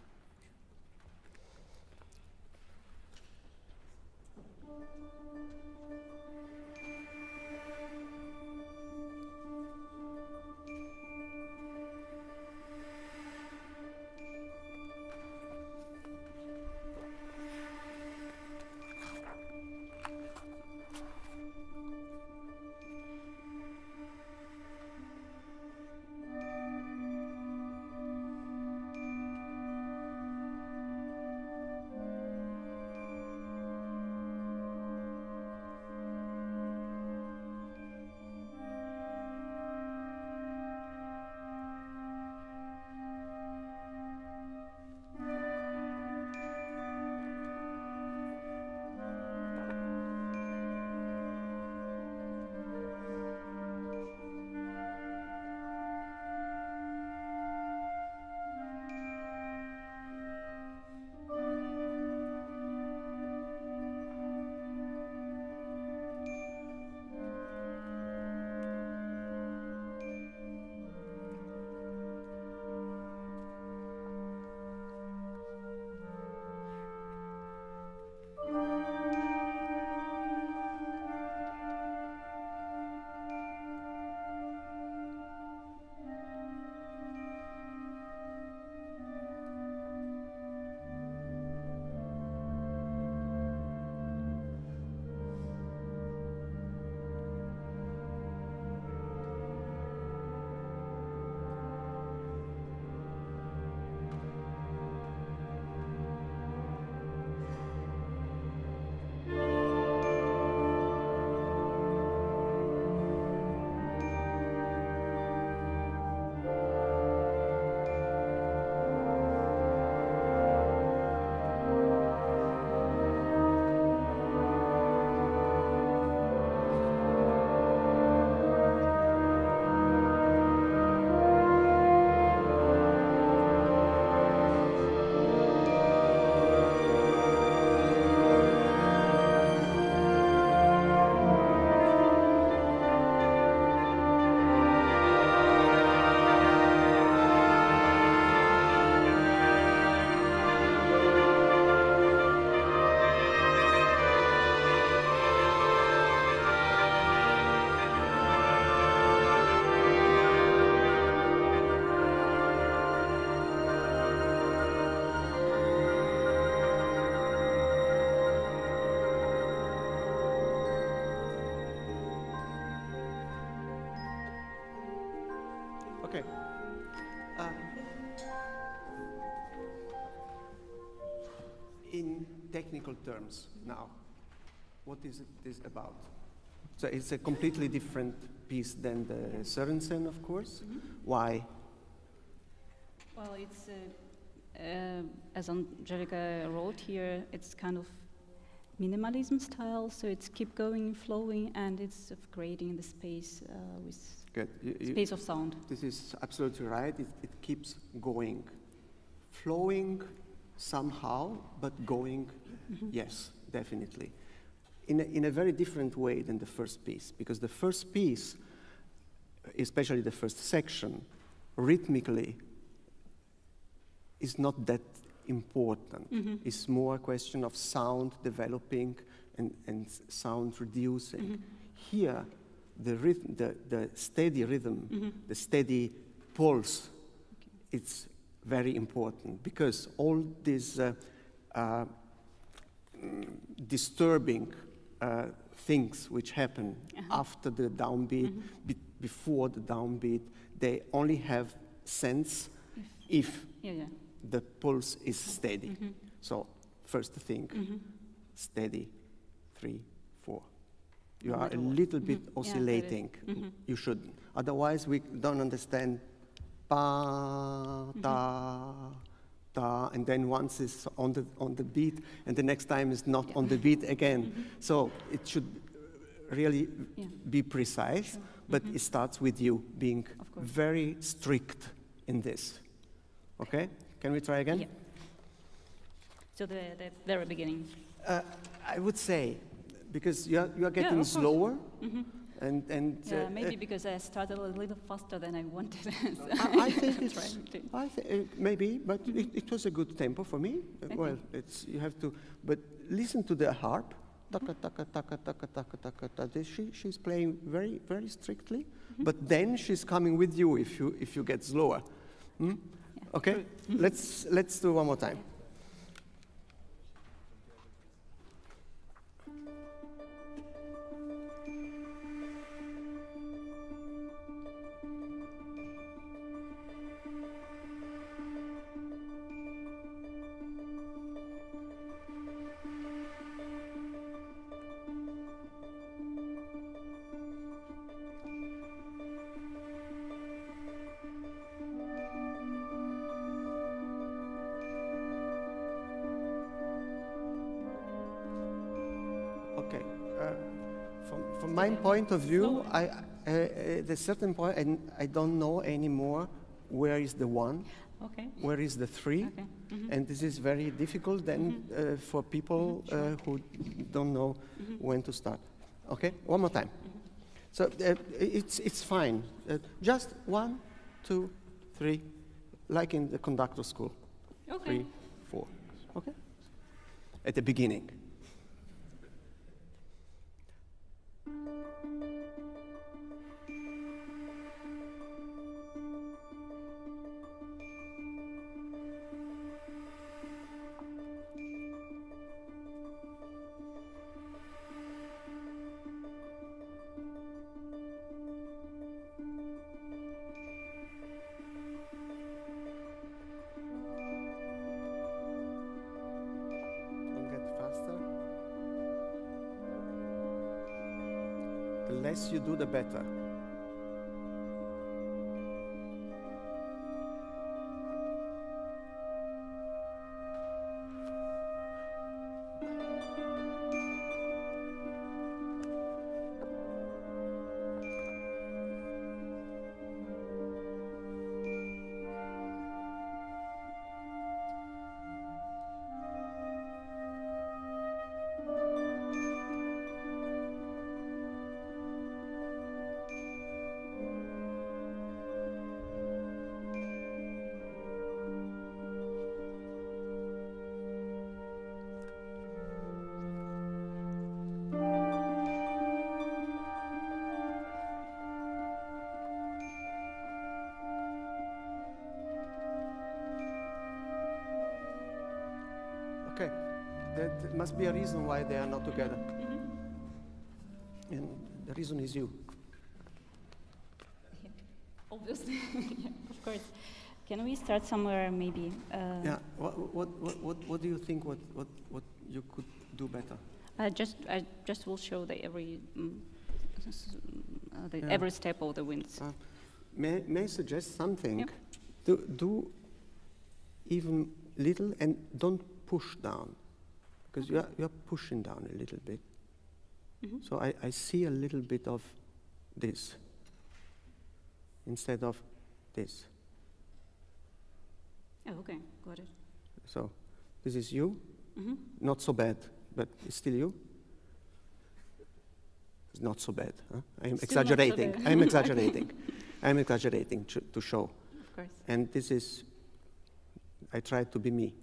technical terms now. What is this about? So it's a completely different piece than the Sørensen, of course. Why? Well, it's, as Angelica wrote here, it's kind of minimalism style, so it's keep going, flowing, and it's creating the space with Good. space of sound. This is absolutely right. It keeps going. Flowing somehow, but going, yes, definitely. In a very different way than the first piece, because the first piece, especially the first section, rhythmically is not that important. It's more a question of sound developing and sound reducing. Here, the rhythm, the steady rhythm, the steady pulse, it's very important, because all these disturbing things which happen after the downbeat, before the downbeat, they only have sense if the pulse is steady. So first thing, steady, 3, 4. You are a little bit oscillating. You shouldn't. Otherwise, we don't understand pa, ta, ta, and then once it's on the beat, and the next time is not on the beat again. So it should really be precise, but it starts with you being very strict in this. Okay? Can we try again? Yeah. So the very beginning. I would say, because you are getting slower, and Yeah, maybe because I started a little faster than I wanted. I think it's maybe, but it was a good tempo for me. Well, it's you have to, but listen to the harp. Taka taka taka taka taka taka taka. She's playing very very strictly, but then she's coming with you if you get slower. Okay, let's do one more time. From my point of view, at a certain point, I don't know anymore where is the 1, where is the 3, and this is very difficult then for people who don't know when to start. Okay, one more time. So it's fine. Just 1, 2, 3, like in the conductor school. 3, 4. Okay. At the beginning. The less you do, the better. Okay, there must be a reason why they are not together. And the reason is you. Obviously, yeah, of course. Can we start somewhere maybe? Yeah. What do you think? What you could do better? I just will show the every step of the winds. May I suggest something? Yep. Do even little and don't push down, because you are pushing down a little bit. So I see a little bit of this instead of this. Oh, okay, got it. So this is you, not so bad, but it's still you. It's not so bad. Huh? I'm Still not so exaggerating. bad. I'm exaggerating. I'm exaggerating to show. Of course. And this is, I try to be me.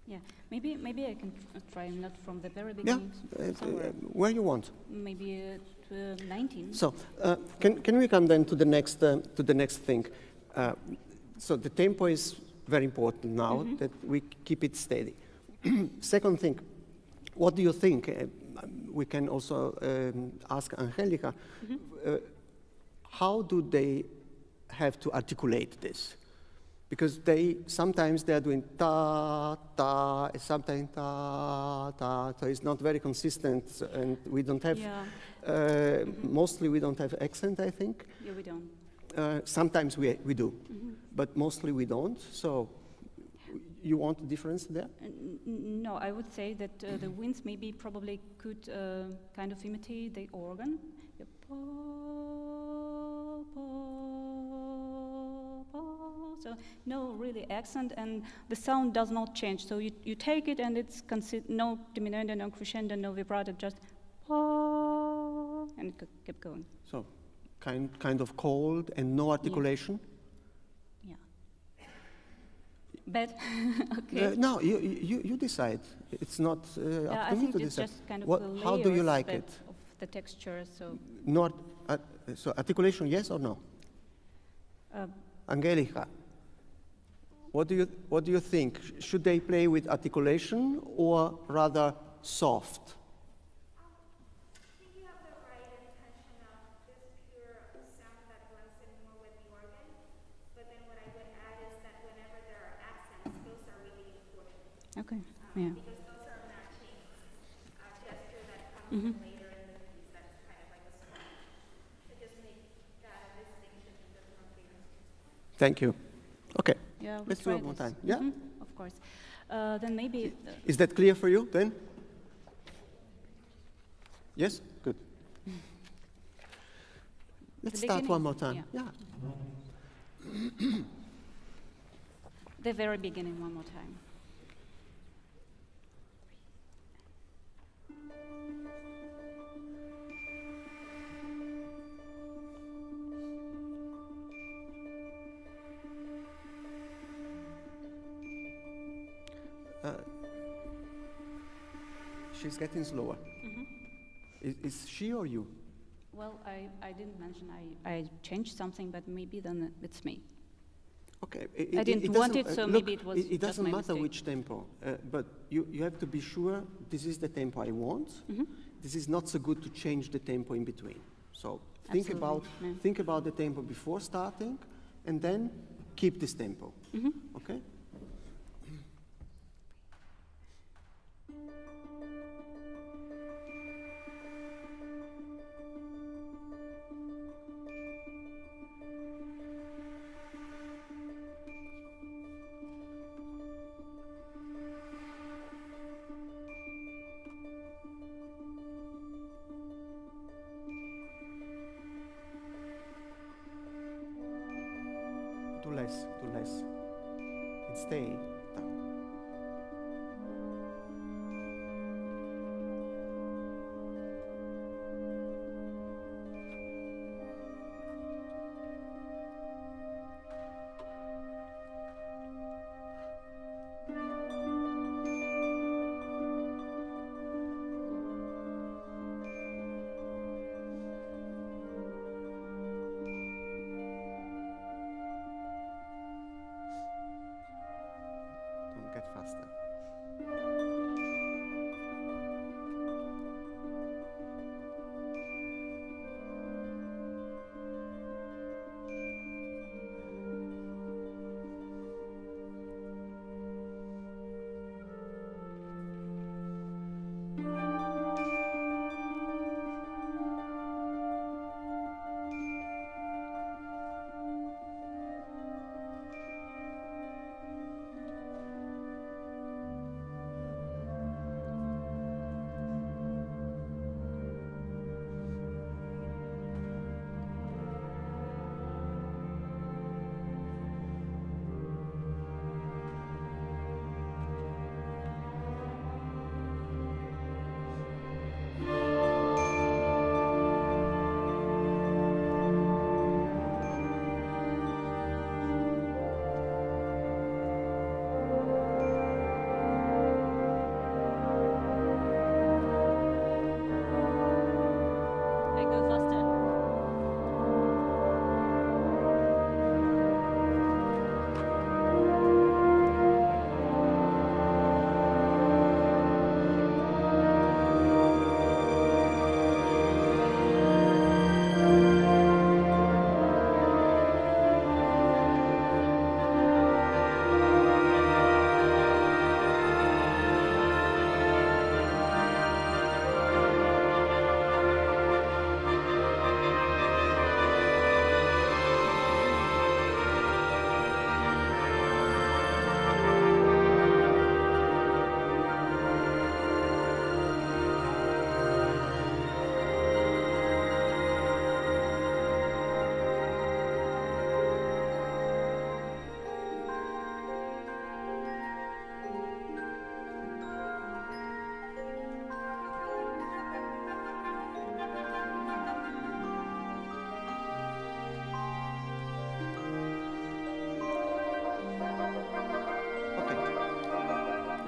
Yeah, maybe I can try not from the very beginning. Somewhere. Where you want. Maybe 19. So can we come then to the next thing? So the tempo is very important now that we keep it steady. Second thing, what do you think? We can also ask Angelica. How do they have to articulate this? Because sometimes they are doing ta ta, sometimes ta ta. So it's not very consistent, and we don't have. Yeah. Mostly we don't have accent, I think. Yeah, we don't. Sometimes we do, but mostly we don't. So you want a difference there? No, I would say that the winds maybe probably could kind of imitate the organ. Yeah, pa, pa, pa. So no really accent, and the sound does not change. So you take it and it's no diminuendo, no crescendo, no vibrato, just pa, and keep going. So kind of cold and no articulation? Yeah. Bad? Okay. No, you decide. It's not up Yeah, to I me think to it's decide. just kind of the How do you layers like that it? of the texture. So Not, so articulation, yes or no? Angelica, what do you think? Should they play with articulation or rather soft? I think you have the right intention of this pure sound that blends in more with the organ. But then what I would add is that whenever there are accents, those are really important. okay, yeah. Because those are matching a gesture that comes in later in the piece that's kind of like a song. So just make that a distinction because not famous. Thank you. Okay, Yeah, let's do try it one this. time. Yeah? Of course. Then maybe. Is that clear for you then? Yes? Good. Let's start beginning? one more time. Yeah. Yeah. The very beginning, one more time. She's getting slower. Is she or you? Well, I didn't mention I changed something, but maybe then it's me. Okay. I didn't want doesn't- it, so look, maybe it was It just doesn't my matter mistake. which tempo, but you have to be sure this is the tempo I want. This is not so good to change the tempo in between. So think Absolutely, about the tempo before starting, and then keep this tempo. Okay. Do less, and stay down. Don't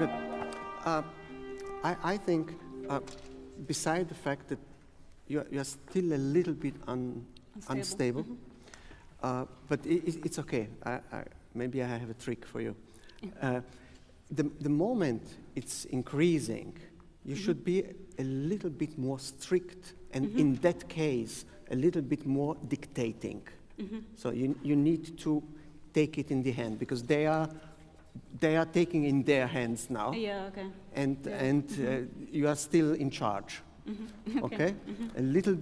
Good. I think, beside the fact that you're still a little bit unstable, but it's okay. Maybe I have a trick for you. The moment it's increasing, you should be a little bit more strict, and in that case, a little bit more dictating. So you need to take it in the hand, because they are taking in their hands now. Yeah, okay. And you are still in charge. Okay? A little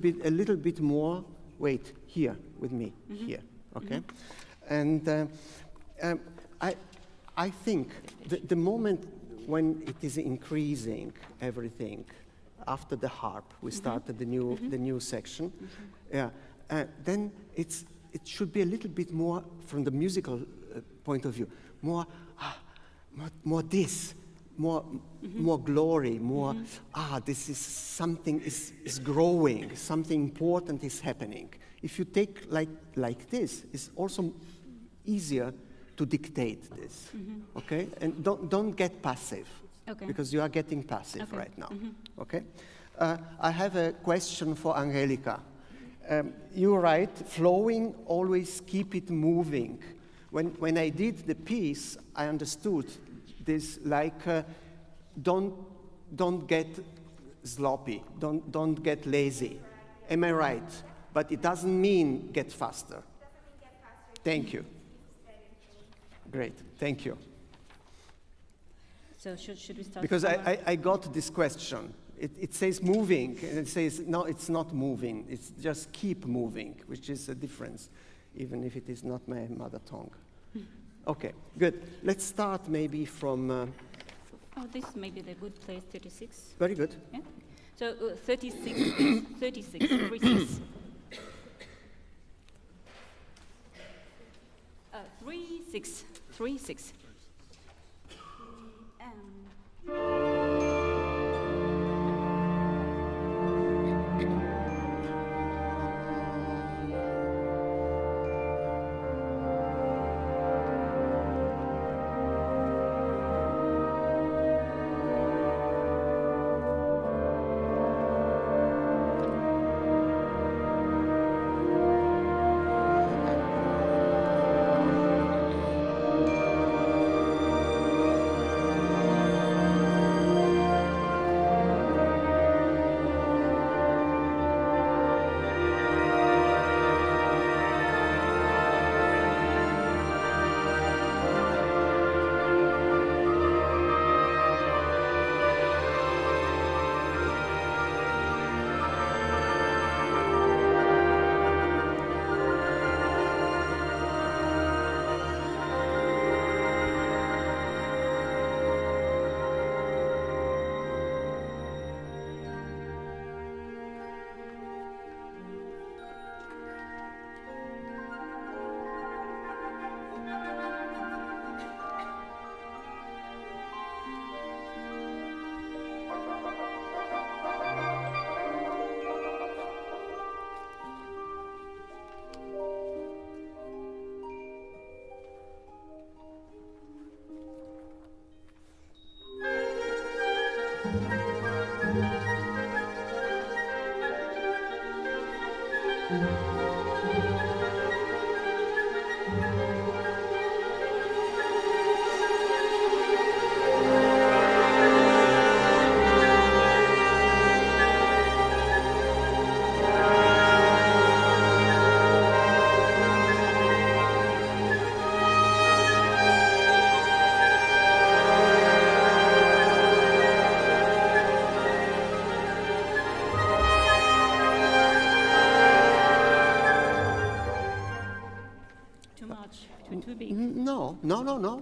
bit more. Wait, here with me, here. Okay? And I think the moment when it is increasing everything, after the harp, we started the new section. Yeah, then it should be a little bit more from the musical point of view, more this, more glory, more this is something is growing, something important is happening. If you take like this, it's also easier to dictate this, okay? And don't get passive, because you are getting passive right now, okay? I have a question for Angelica. You're right, flowing, always keep it moving. When I did the piece, I understood this like, don't get sloppy, don't get lazy. Am I right? But it doesn't mean get faster. Thank you. Great, thank you. So should we start? Because I got this question. It says moving, and it says, no, it's not moving. It's just keep moving, which is a difference, even if it is not my mother tongue. Okay, good. Let's start maybe from... this may be the good place, 36. Very good. Yeah. So 36, 36, 36. 3-6, 3-6.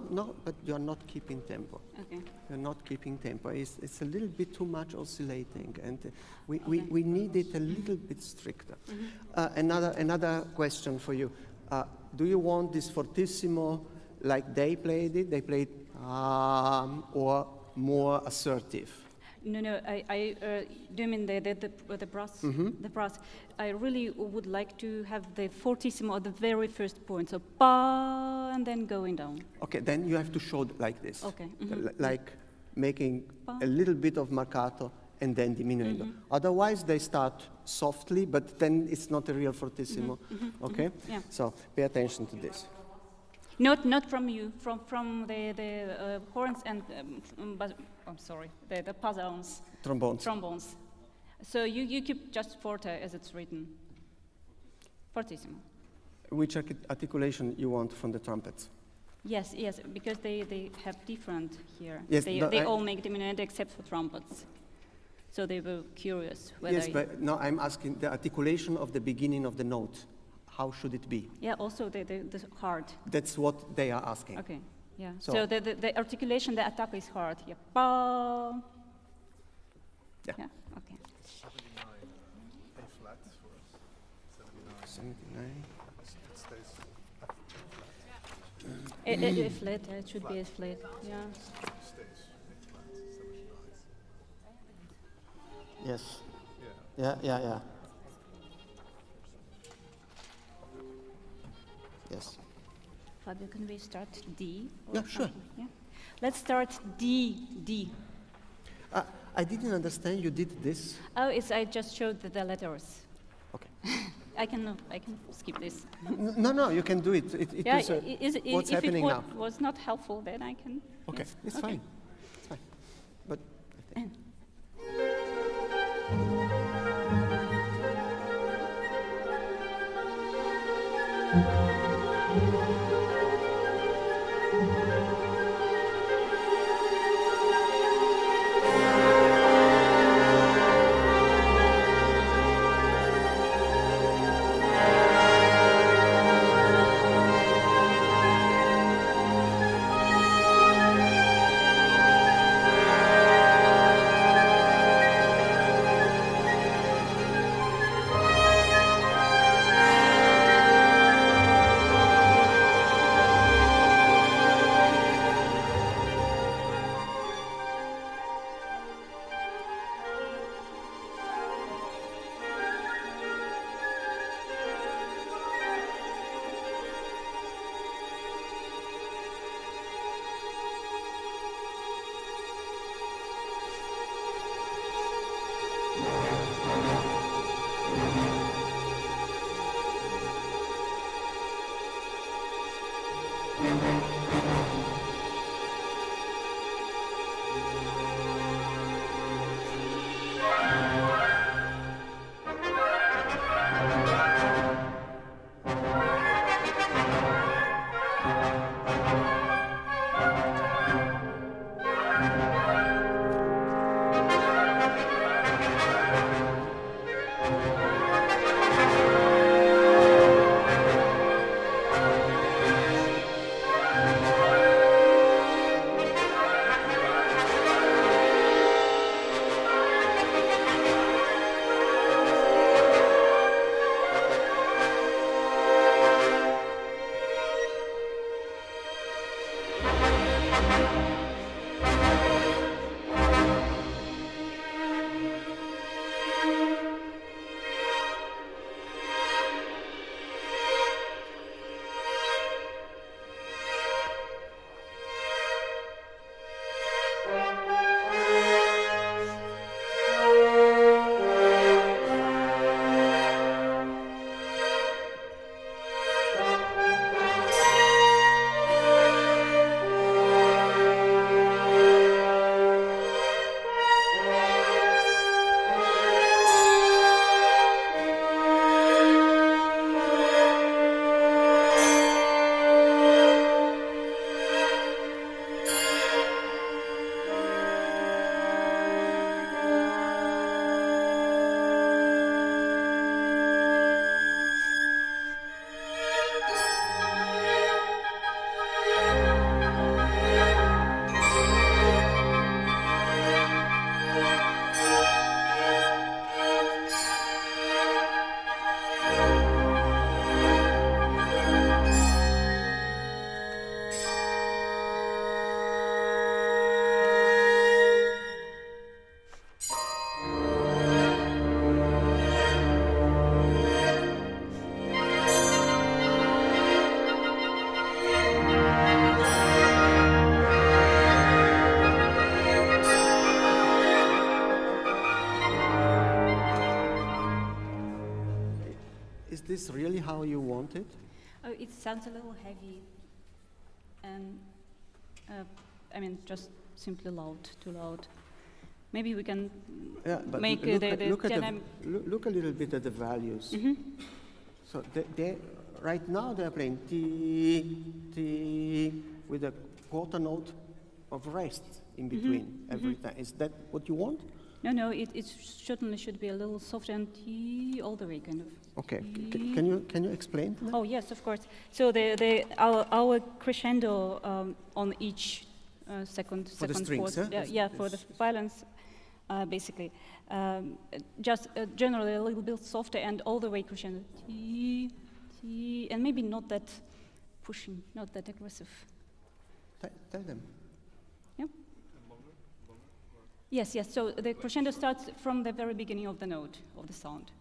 No, but you're not keeping tempo. Okay. You're not keeping tempo. It's a little bit too much oscillating, and we need it a little bit stricter. Another question for you. Do you want this fortissimo like they played it? They played or more assertive? No. I do you mean the brass? The brass. I really would like to have the fortissimo at the very first point, so ba, and then going down. Okay, then you have to show like this. Okay. Like making a little bit of marcato and then diminuendo. Otherwise, they start softly, but then it's not a real fortissimo. Okay? Yeah. So pay attention to this. Not from you, from the horns and I'm sorry, the passerons, Trombones. So you keep just forte as it's written. Fortissimo. Which articulation you want from the trumpets? Yes, because they have different here. Yes, they all make diminuendo except for trumpets. So they were curious whether. Yes, but no, I'm asking the articulation of the beginning of the note. How should it be? Yeah, also the hard. That's what they are asking. Okay, yeah. So- So the articulation, the attack is hard. Yeah. Ba. Yeah. Yeah. Okay. 79, A flat for us. 79. It stays A flat. It should be a flat. Yeah. stays A flat, 79. Yes. Yeah. Yeah. Yes. Fabio, can we start D? or Yeah, sure. something? Yeah. Let's start D. I didn't understand you did this. Oh, I just showed the letters. Okay. I can skip this. No, you can do it. It Yeah, is what's happening if now. it was not helpful, then I can. Okay, yes. it's Okay. fine. It's fine. But I think this really how you want it? Oh, it sounds a little heavy, and I mean, just simply loud, too loud. Maybe we can But make look, the look, at dynamic. look a little bit at the values. So right now they're playing T, T, with a quarter note of rest in between every time. Is that what you want? No, it certainly should be a little softer and T all the way, kind of. Okay, can you explain to me? Oh yes, of course. So our crescendo on each second For the second strings, fourth, huh? for the violins, basically, just generally a little bit softer and all the way crescendo. T, T, and maybe not that pushing, not that aggressive. Tell them. Yes. So the crescendo starts from the very beginning of the note of the sound.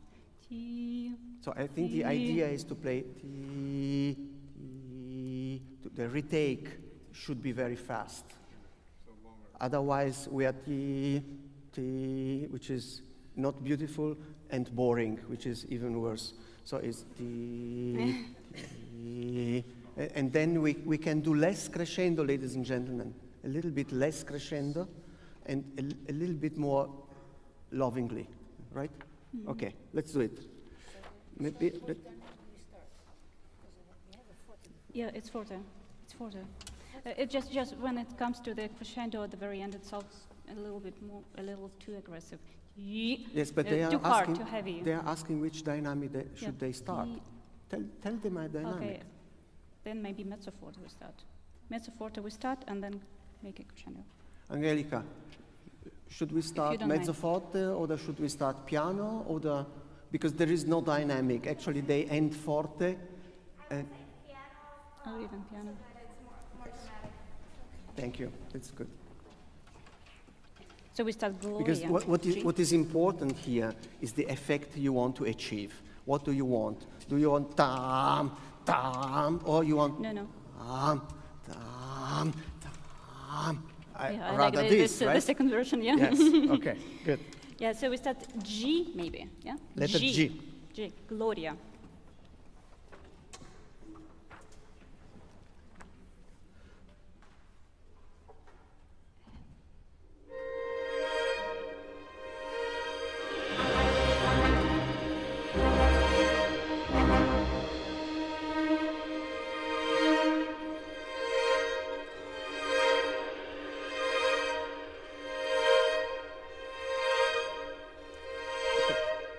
T. So I think the idea is to play T, T. The retake should be very fast. Otherwise, we are T, T, which is not beautiful, and boring, which is even worse. So it's T, T. And then we can do less crescendo, ladies and gentlemen. A little bit less crescendo, and a little bit more lovingly, right? Okay, let's do it. Maybe. Yeah, it's forte. It's forte. It just when it comes to the crescendo at the very end, it sounds a little bit more, a little too aggressive. Yes, but they are too asking. hard, too heavy. They are asking which dynamic should they start. Tell them a dynamic. Okay, then maybe mezzo forte we start. Mezzo forte we start, and then make a crescendo. Angelica, should we start mezzo forte or should we start piano or because there is no dynamic. Actually, they end forte. Or even piano. Thank you. That's good. So we start Gloria. Because what is important here is the effect you want to achieve. What do you want? Do you want tam, tam, or you want No. tam, tam, tam? I rather like this, right? the second version, yeah. Yes, okay, good. Yeah, so we start G, maybe, yeah? Letter G. G, Gloria.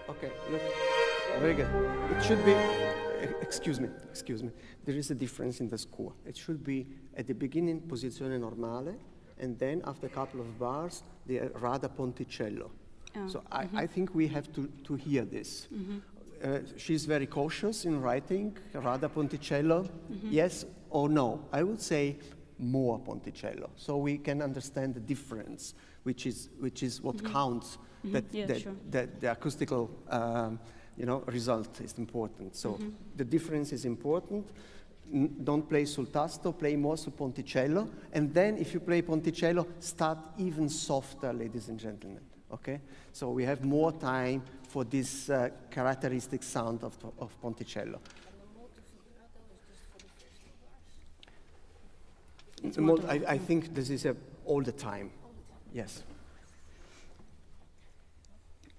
Okay, look, very good. It should be, excuse me. There is a difference in the score. It should be at the beginning posizione normale, and then after a couple of bars, the rada ponticello. So I think we have to hear this. She's very cautious in writing rada ponticello, yes or no. I would say more ponticello, so we can understand the difference, which is what counts. That the acoustical result is important. So the difference is important. Don't play sul tasto, play more sul ponticello, and then if you play ponticello, start even softer, ladies and gentlemen. Okay, so we have more time for this characteristic sound of ponticello. I think this is all the time. Yes.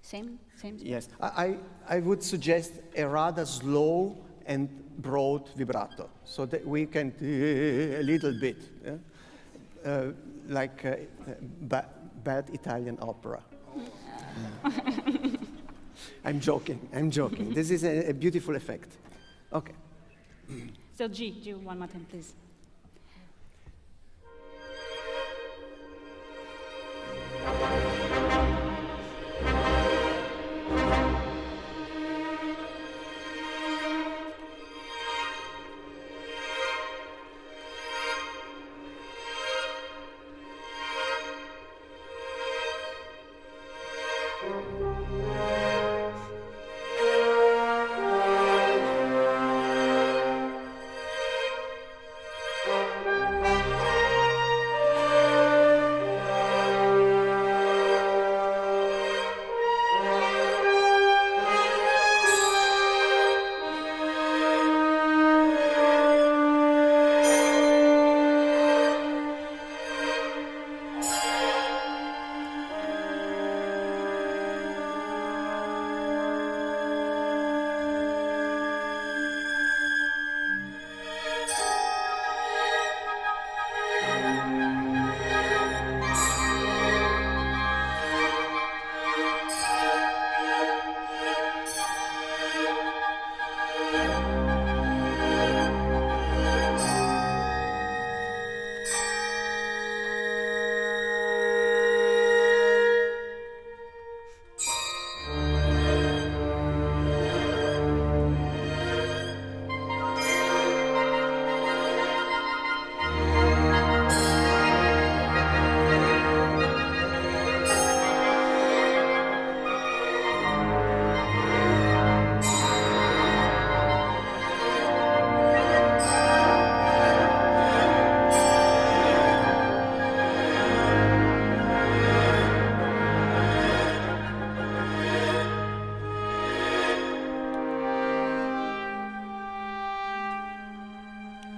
Same. Yes, I would suggest a rather slow and broad vibrato, so that we can a little bit, like bad Italian opera. I'm joking. This is a beautiful effect. Okay. So G, one more time, please.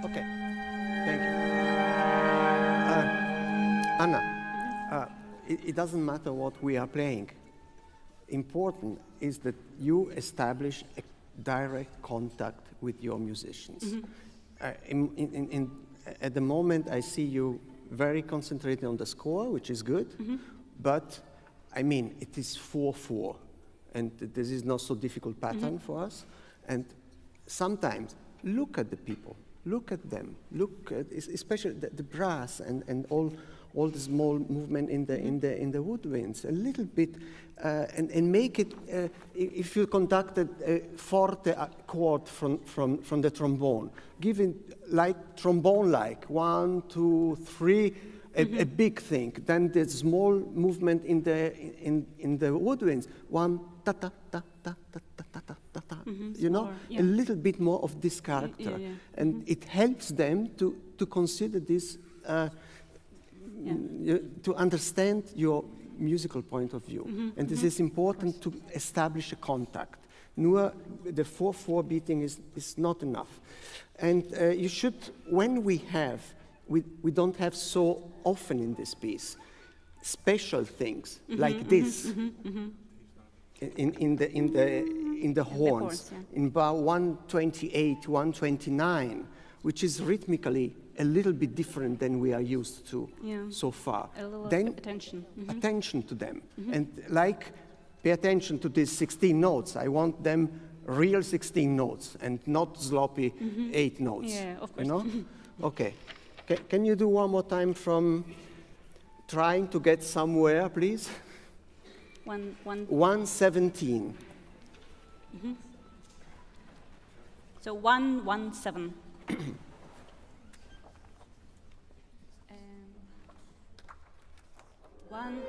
Okay, thank you. Anna, it doesn't matter what we are playing. Important is that you establish a direct contact with your musicians. At the moment, I see you very concentrated on the score, which is good, but I mean, it is 4/4, and this is not so difficult pattern for us. And sometimes, look at the people, look at them, look at, especially the brass and all the small movement in the woodwinds, a little bit, and make it. If you conducted a forte chord from the trombone, give it like trombone-like 1, 2, 3, a big thing. Then the small movement in the woodwinds, 1 ta ta ta ta ta ta ta ta ta. You know, a little bit more of this character, and it helps them to consider this. To understand your musical point of view. And this is important to establish a contact. Nur the 4/4 beating is not enough. And you should, when we don't have so often in this piece, special things like this in the horns, in bar 128, 129, which is rhythmically a little bit different than we are used to so far. A little then attention. Attention to them. And like, pay attention to these 16 notes. I want them real 16 notes and not sloppy 8 notes. Yeah, of course. You know? Okay. Can you do one more time from trying to get somewhere, please? 117. So 117. One.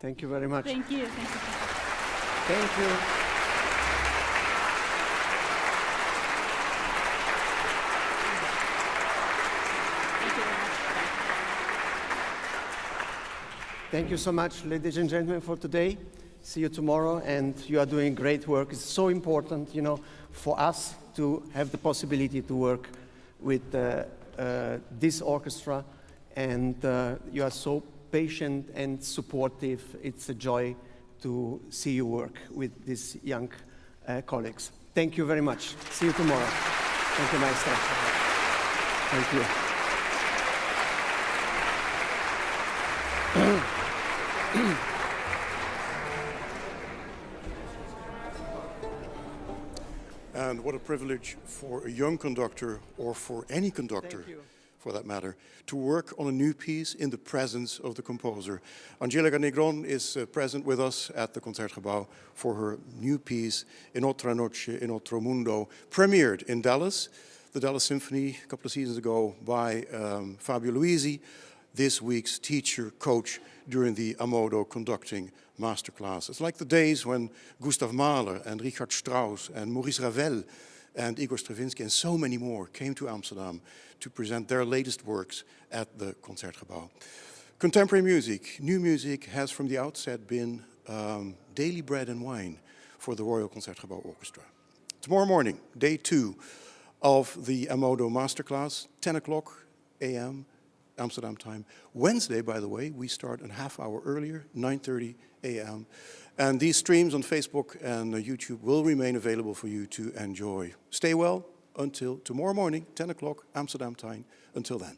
Thank you very much. Thank you. Thank you. Thank you. Thank you so much, ladies and gentlemen, for today. See you tomorrow, and you are doing great work. It's so important, you know, for us to have the possibility to work with this orchestra, and you are so patient and supportive. It's a joy to see you work with these young colleagues. Thank you very much. See you tomorrow. Thank you, Maestro. Thank you. And what a privilege for a young conductor, or for any conductor for that matter, to work on a new piece in the presence of the composer. Angelica Negrón is present with us at the Concertgebouw for her new piece, In Otra, Noche, Otro, Mundo, premiered in Dallas the Dallas Symphony a couple of seasons ago by Fabio Luisi, this week's teacher, coach during the Ammodo Conducting Masterclass. It's like the days when Gustav Mahler and Richard Strauss and Maurice Ravel and Igor Stravinsky and so many more came to Amsterdam to present their latest works at the Concertgebouw. Contemporary music, new music, has from the outset been daily bread and wine for the Royal Concertgebouw Orchestra. Tomorrow morning, day 2 of the Ammodo Masterclass, 10 o'clock a.m. Amsterdam time. Wednesday, by the way, we start a half hour earlier, 9:30 a.m. And these streams on Facebook and YouTube will remain available for you to enjoy. Stay well until tomorrow morning, 10 o'clock Amsterdam time. Until then.